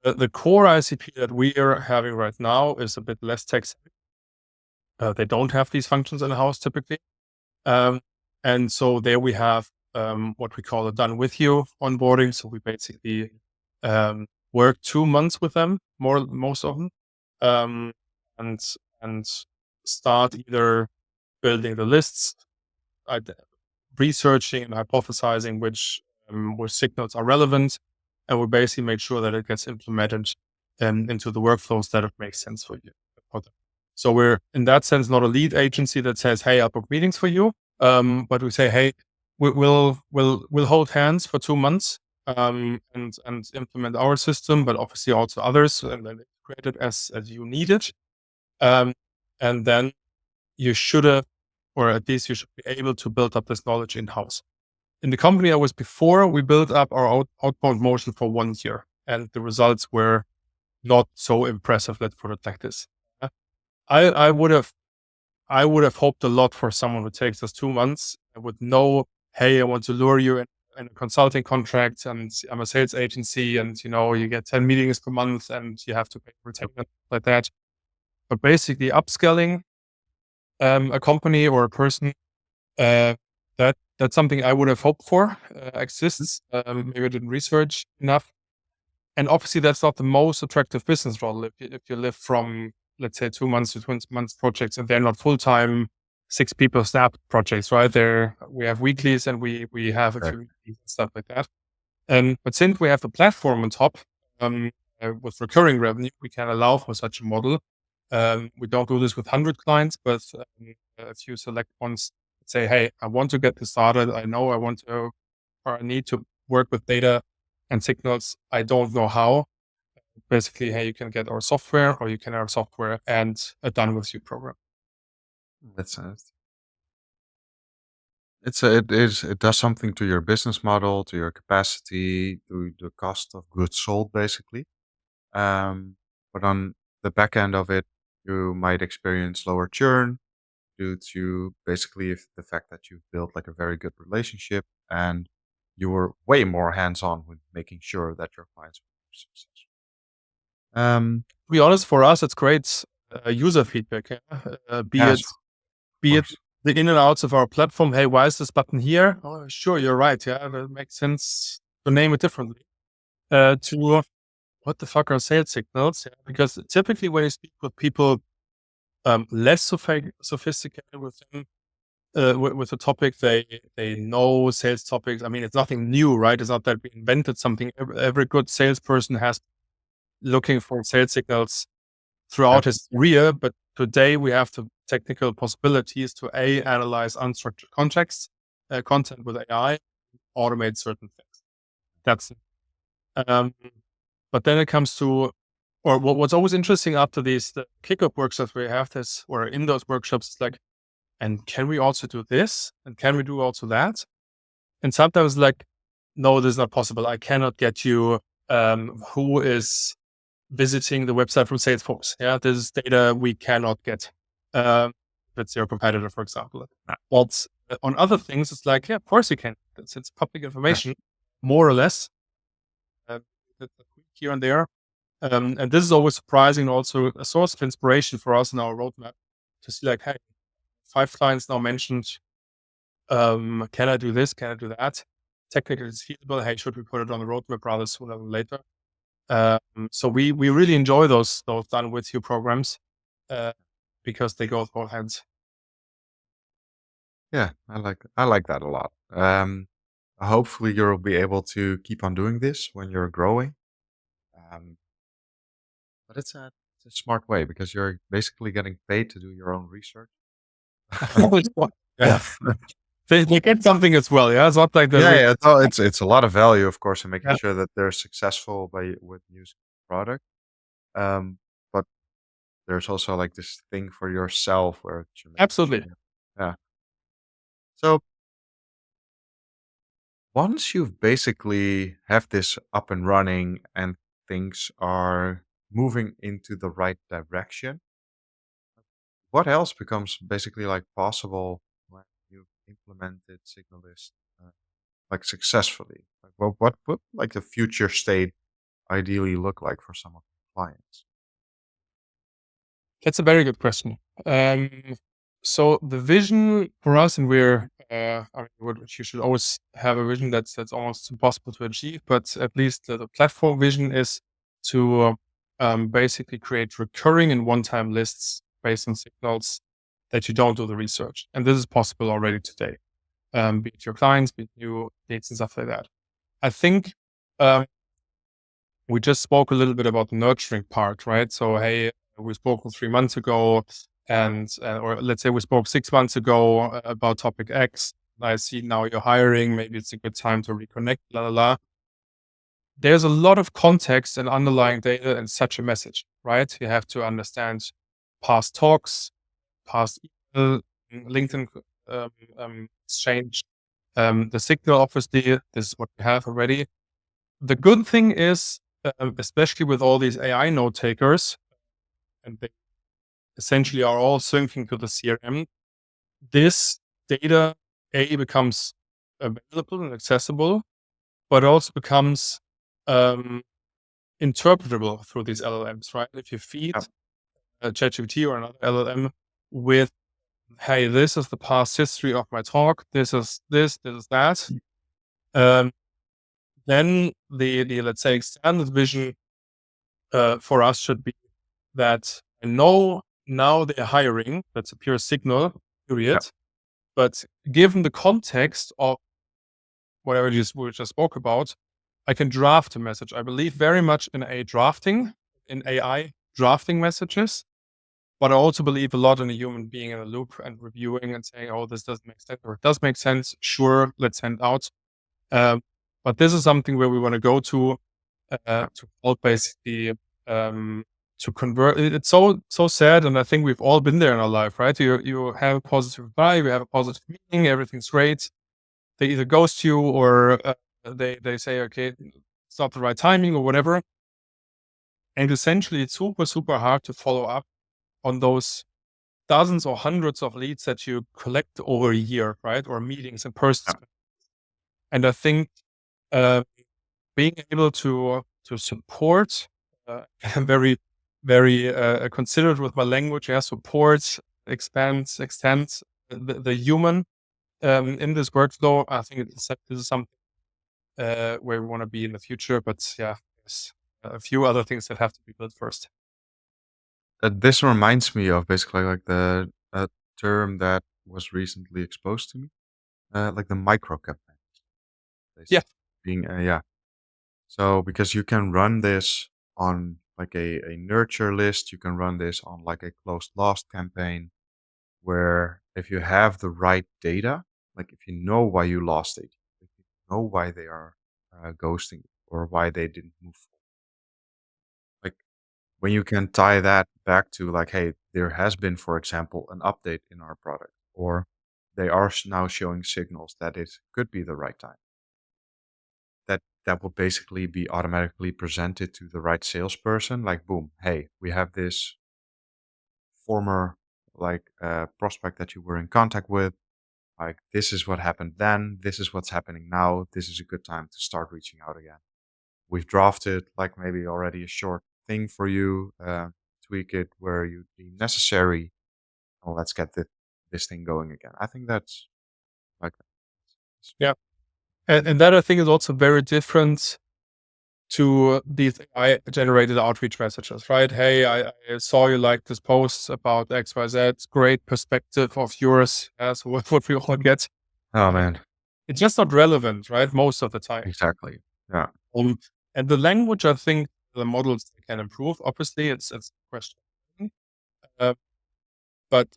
the core ICP that we are having right now is a bit less tech savvy. They don't have these functions in the house typically. And so there we have what we call a done with you onboarding. So we basically work 2 months with them, most of them, um, and and start either building the lists, researching and hypothesizing which signals are relevant, and we basically make sure that it gets implemented into the workflows that it makes sense for you. So we're in that sense not a lead agency that says, "Hey, I'll book meetings for you," but we say, "Hey, we'll hold hands for 2 months and implement our system, but obviously also others, and then integrate it as you need it." Um, and then you should have, or at least you should be able to build up this knowledge in house. In the company I was before, we built up our outbound motion for 1 year, and the results were not so impressive. Let's put it like this. I would have hoped a lot for someone who takes us 2 months and would know, hey, I want to lure you in a consulting contract, and I'm a sales agency, and you get 10 meetings per month, and you have to pay retainer like that. But basically, upscaling a company or a person, uh, that's something I would have hoped for exists. Maybe I didn't research enough. And obviously, that's not the most attractive business model. If you live from, let's say, 2 months to 20 months projects, and they're not full time, 6 people snap projects, right? There we have weeklies, and we have a Right. few meetings and stuff like that. But since we have the platform on top, with recurring revenue, we can allow for such a model. We don't do this with 100 clients, but a few select ones say, hey, I want to get this started. I know I want to, or I need to work with data and signals. I don't know how. Basically, hey, you can get our software, or you can have our software and a done with you program. That's it does something to your business model, to your capacity, to the cost of goods sold, basically. But on the back end of it, you might experience lower churn due to basically if the fact that you've built like a very good relationship and you were way more hands-on with making sure that your clients were successful. To be honest, for us, it's great user feedback. Yeah? Be Yes, it of be it course. the in and outs of our platform. Hey, why is this button here? Oh, sure, you're right. Yeah, that makes sense to name it differently. To what the fuck are sales signals? Yeah, because typically when you speak with people less sophisticated with them, with the topic, they know sales topics. I mean, it's nothing new, right? It's not that we invented something. Every good salesperson has looking for sales signals Yeah. throughout his career, but today we have the technical possibilities to analyze unstructured context, content with AI, automate certain things. That's it. But then it comes to, or what's always interesting after the kickoff workshops we have this, or in those workshops, it's like, and can we also do this? And can we do also that? And sometimes like, no, this is not possible. I cannot get you who is visiting the website from Salesforce. Yeah, this is data we cannot get. That's your competitor, for example. But on other things, it's like, yeah, of course you can. It's public Yeah. information, more or less. That's a tweak here and there. And this is always surprising, also a source of inspiration for us in our roadmap to see like, hey, 5 clients now mentioned, can I do this? Can I do that? Technically, it's feasible. Hey, should we put it on the roadmap rather sooner than later? So we really enjoy those done with you programs uh, because they go with both hands. Yeah, I like that a lot. Hopefully you'll be able to keep on doing this when you're growing. Um, but it's a smart way because you're basically getting paid to do your own research. Yeah, they get something as well. Yeah, it's not like that Yeah, we. yeah. No, it's a lot of value, of course, in making Yeah, sure that they're successful with using the product. But there's also like this thing for yourself where you're making absolutely. sure. Yeah. So once you've basically have this up and running and things are moving into the right direction, what else becomes basically like possible when you've implemented Signalist like successfully? Like what like the future state ideally look like for some of the clients? That's a very good question. Um, so the vision for us, and I mean, you should always have a vision that's almost impossible to achieve, but at least the platform vision is to basically create recurring and one-time lists based on signals that you don't do the research, and this is possible already today. Be it your clients, be it new leads and stuff like that. I think um, we just spoke a little bit about the nurturing part, right? So, hey, we spoke 3 months ago, and or let's say we spoke 6 months ago about topic X. I see now you're hiring. Maybe it's a good time to reconnect. La la la. There's a lot of context and underlying data in such a message, right? You have to understand past talks, past email, LinkedIn exchange, the signal. Obviously, this is what we have already. The good thing is, especially with all these AI note takers, and essentially are all syncing to the CRM, this data becomes available and accessible, but also becomes um, interpretable through these LLMs, right? If you feed Yeah. a ChatGPT or another LLM with, hey, this is the past history of my talk, this is this is that, um, then the let's say extended vision for us should be that I know now they're hiring. That's a pure signal, Yeah. period. But given the context of whatever we just spoke about, I can draft a message. I believe very much in in AI drafting messages, but I also believe a lot in a human being in a loop and reviewing and saying, oh, this doesn't make sense, or it does make sense. Sure, let's send out. Um, but this is something where we want to go to help basically to convert. It's so sad, and I think we've all been there in our life, right? You have a positive vibe, you have a positive meeting, everything's great. They either ghost you or they say, okay, it's not the right timing or whatever. And essentially, it's super hard to follow up on those dozens or hundreds of leads that you collect over a year, right? Or meetings in person. Yeah. And I think uh, being able to support, I'm very considerate with my language. Yeah, support, extend the human in this workflow. I think this is something where we want to be in the future. But yeah, there's a few other things that have to be built first. This reminds me of basically like the term that was recently exposed to me, like the micro campaign. Yeah, Being yeah. So because you can run this on like a nurture list, you can run this on like a closed lost campaign, where if you have the right data, like if you know why you lost it, if you know why they are ghosting you or why they didn't move forward, like when you can tie that back to like, hey, there has been, for example, an update in our product, or they are now showing signals that it could be the right time. That will basically be automatically presented to the right salesperson. Like, boom, hey, we have this former prospect that you were in contact with. Like, this is what happened then. This is what's happening now. This is a good time to start reaching out again. We've drafted like maybe already a short thing for you. Tweak it where you deem necessary. Oh, let's get this thing going again. I think that's like yeah, and that I think is also very different to these AI generated outreach messages, right? Hey, I saw you like this post about XYZ. Great perspective of yours. So what we all get. oh Uh, man, it's just not relevant, right? Most of the time. exactly. Yeah, Um, and the language, I think the models can improve. Obviously, it's a question. Uh, but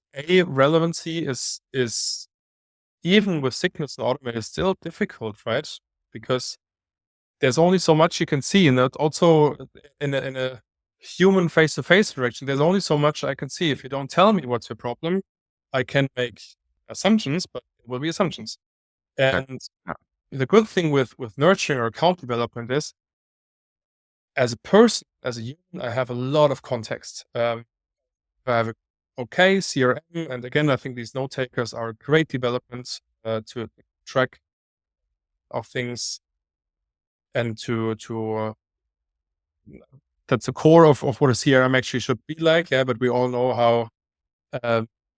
relevancy is even with signals and automate is still difficult, right? Because there's only so much you can see, and that also in a human face-to-face interaction, there's only so much I can see. If you don't tell me what's your problem, I can make assumptions, but it will be assumptions. exactly. And Yeah, the good thing with nurturing or account development is, as a person, as a human, I have a lot of context. I have a okay CRM, and again, I think these note takers are great developments to track of things and to that's the core of what a CRM actually should be like. Yeah, but we all know how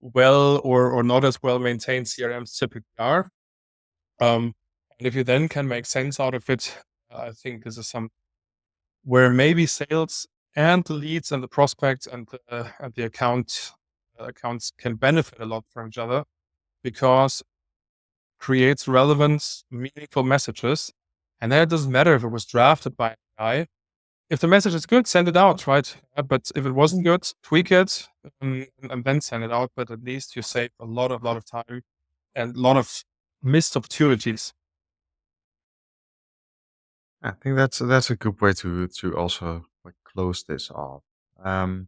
well or not as well maintained CRMs typically are. And if you then can make sense out of it, I think this is some where maybe sales and the leads and the prospects and the accounts can benefit a lot from each other because creates relevant, meaningful messages. And then it doesn't matter if it was drafted by AI. If the message is good, send it out, right? But if it wasn't good, tweak it and then send it out. But at least you save a lot of time and a lot of missed opportunities. I think that's a good way to also like close this off. Um,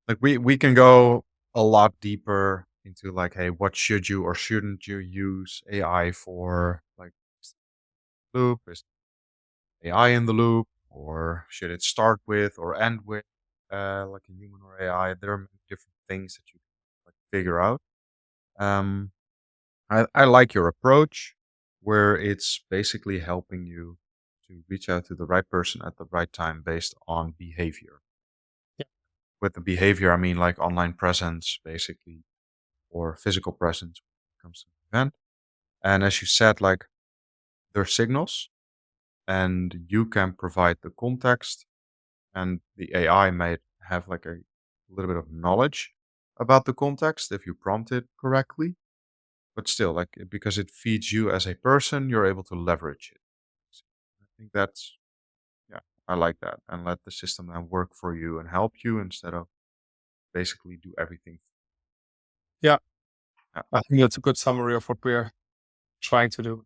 like we can go a lot deeper into like, hey, what should you or shouldn't you use AI for? Like, is the loop is AI in the loop, or should it start with or end with? like a human or AI, there are many different things that you can like figure out. Um, I like your approach where it's basically helping you to reach out to the right person at the right time based on behavior. Yeah. With the behavior, I mean like online presence, basically, or physical presence when it comes to the event. And as you said, like there are signals, and you can provide the context, and the AI might have like a little bit of knowledge about the context if you prompt it correctly. But still, like because it feeds you as a person, you're able to leverage it. So I think that's yeah, I like that, and let the system then work for you and help you instead of basically do everything. Yeah. Yeah. I think that's a good summary of what we're trying to do.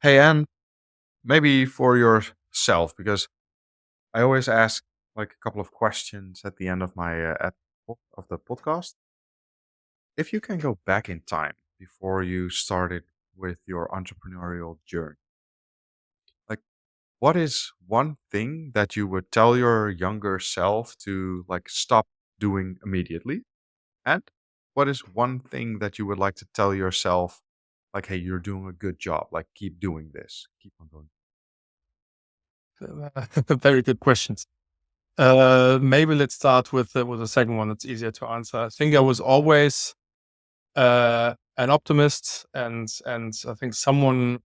Hey, and maybe for yourself, because I always ask like a couple of questions at the end of my of the podcast. If you can go back in time before you started with your entrepreneurial journey, like what is one thing that you would tell your younger self to like stop doing immediately? And what is one thing that you would like to tell yourself like, hey, you're doing a good job, like keep doing this, keep on doing. Very good questions. Maybe let's start with the second one. It's easier to answer. I think I was always an optimist, and I think someone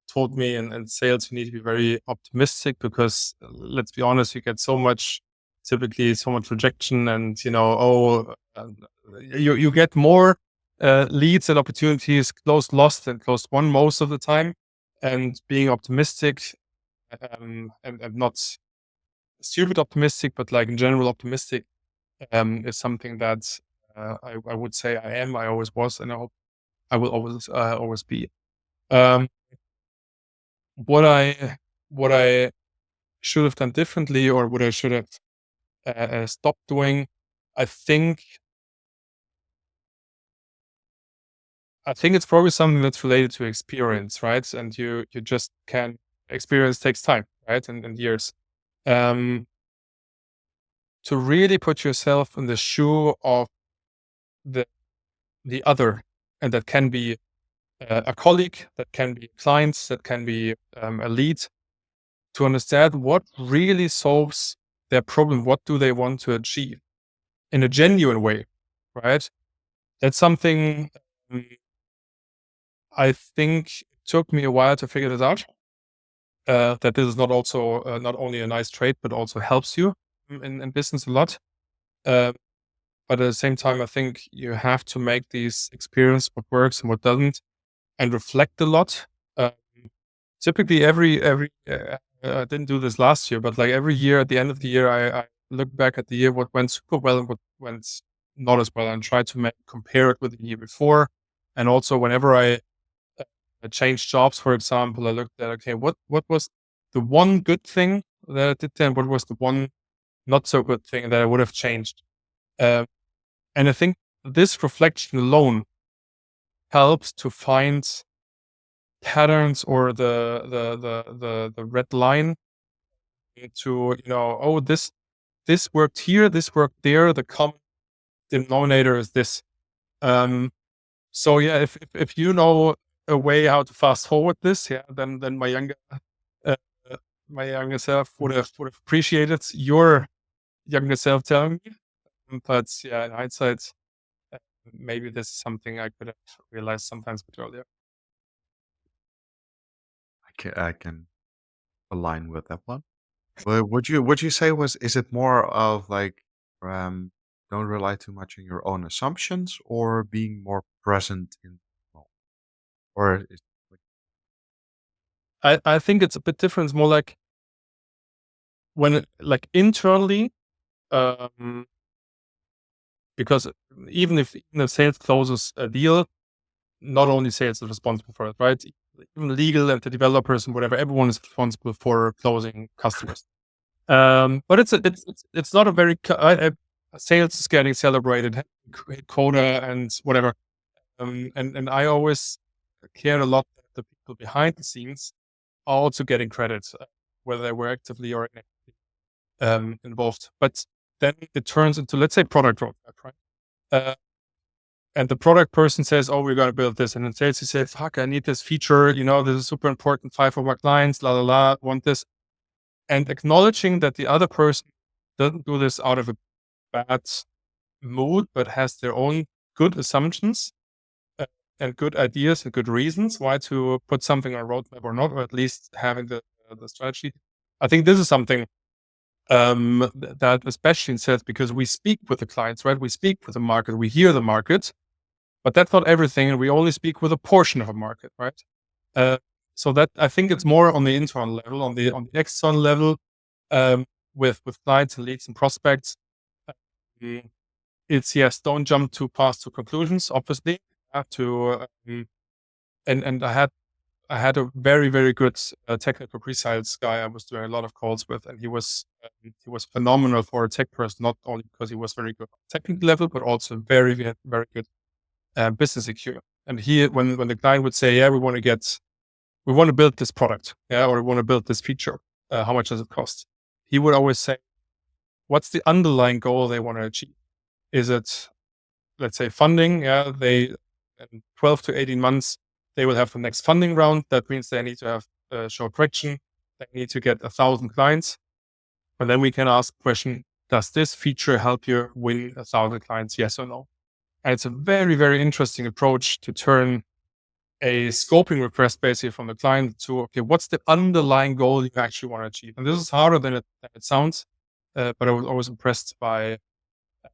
told me in sales you need to be very optimistic because let's be honest, you get typically so much rejection, and you get more leads and opportunities closed lost than closed won most of the time. And being optimistic, and not stupid optimistic, but like in general optimistic, is something that I would say I am. I always was, and I hope I will always be. Um, what I should have done differently, or what I should have stopped doing, I think I think it's probably something that's related to experience, right? And you just can experience takes time, right? And years. Um, to really put yourself in the shoe of the the other, and that can be a colleague, that can be clients, that can be a lead, to understand what really solves their problem, what do they want to achieve in a genuine way, right? That's something um, I think took me a while to figure this out. That this is not only a nice trait, but also helps you in business a lot. Uh, but at the same time, I think you have to make these experience what works and what doesn't, and reflect a lot. Uh, Typically, I didn't do this last year, but like every year at the end of the year, I look back at the year what went super well and what went not as well, and try to compare it with the year before. And also, whenever I changed jobs, for example, I looked at, okay, what was the one good thing that I did then? What was the one not so good thing that I would have changed? Uh, and I think this reflection alone helps to find patterns, or the red line, to oh, this worked here, this worked there. The common denominator is this. Um, so yeah, if you know a way how to fast forward this, yeah, then uh, my younger self would have appreciated your younger self telling me. But yeah, in hindsight, uh, maybe this is something I could have realized sometimes a bit earlier. I can align with that one. But would you say was is it more of like um don't rely too much on your own assumptions or being more present in well, or is like I think it's a bit different. It's more like like internally, um, because even if sales closes a deal, not only sales is responsible for it, right? Even legal and the developers and whatever, everyone is responsible for closing customers. But it's not a very sales is getting celebrated, quota and whatever. And I always care a lot that the people behind the scenes are also getting credit, whether they were actively or inactively. involved. But then it turns into, let's say, product roadmap, right? Uh, and the product person says, "Oh, we're going to build this," and then sales he says, "Fuck, I need this feature. This is super important. 5 of my clients, la la la, want this." And acknowledging that the other person doesn't do this out of a bad mood, but has their own good assumptions uh, and good ideas and good reasons why to put something on a roadmap or not, or at least having the strategy. I think this is something that especially in sales, because we speak with the clients, right? We speak with the market, we hear the market, but that's not everything, and we only speak with a portion of a market, right? Uh, so that I think it's more on the internal level, on the external level, with clients and leads and prospects. uh, it's yes, don't jump too fast to conclusions. Obviously, have to. And I had a very very good technical pre-sales guy I was doing a lot of calls with, and he was phenomenal for a tech person, not only because he was very good on technical level, but also very very, very good business acumen. And when the client would say, "Yeah, we want to build this product, yeah, or we want to build this feature, how much does it cost?" He would always say, "What's the underlying goal they want to achieve? Is it, let's say, funding? Yeah, they in 12 to 18 months they will have the next funding round. That means they need to have show traction. They need to get 1,000 clients, and then we can ask the question: does this feature help you win 1,000 clients? Yes or no?" And it's a very very interesting approach to turn a scoping request basically from the client to, okay, what's the underlying goal you actually want to achieve? And this is harder than it sounds, but I was always impressed by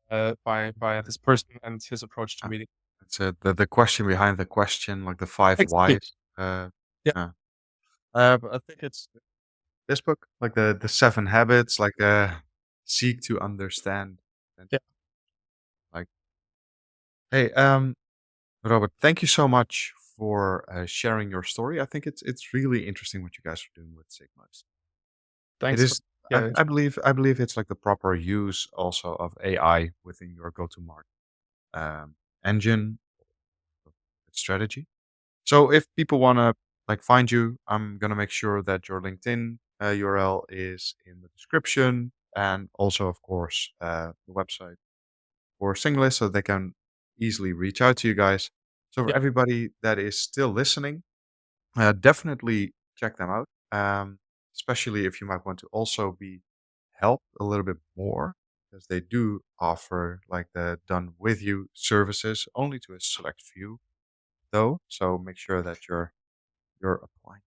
this person and his approach to Uh, meeting. It's the question behind the question, like the five Exactly. whys. Yeah. Yeah. But I think it's this book, like the 7 habits, like seek to understand. And Yeah. like, hey, Robert, thank you so much for sharing your story. I think it's really interesting what you guys are doing with Sigmalist. It Thanks for is. I, yeah. I believe. I believe it's like the proper use also of AI within your go-to-market engine strategy. So if people want to like find you, I'm gonna make sure that your LinkedIn URL is in the description, and also, of course, the website for Signalist, so they can easily reach out to you guys. So for Yeah. everybody that is still listening, definitely check them out. Especially if you might want to also be helped a little bit more, because they do offer like the done with you services only to a select few though. So make sure that you're applying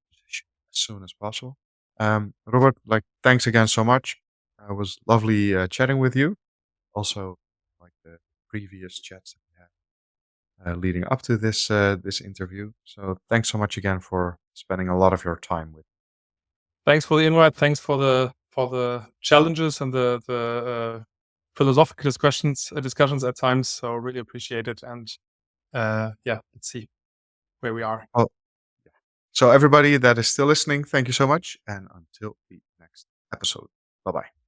position as soon as possible. Robert, like thanks again so much. It was lovely chatting with you. Also, like the previous chats that we had leading up to this interview. So thanks so much again for spending a lot of your time with. Thanks for the invite. Thanks for the challenges and the philosophical discussions at times. So really appreciate it. And yeah, let's see where we are. Oh, so everybody that is still listening, thank you so much, and until the next episode. Bye bye.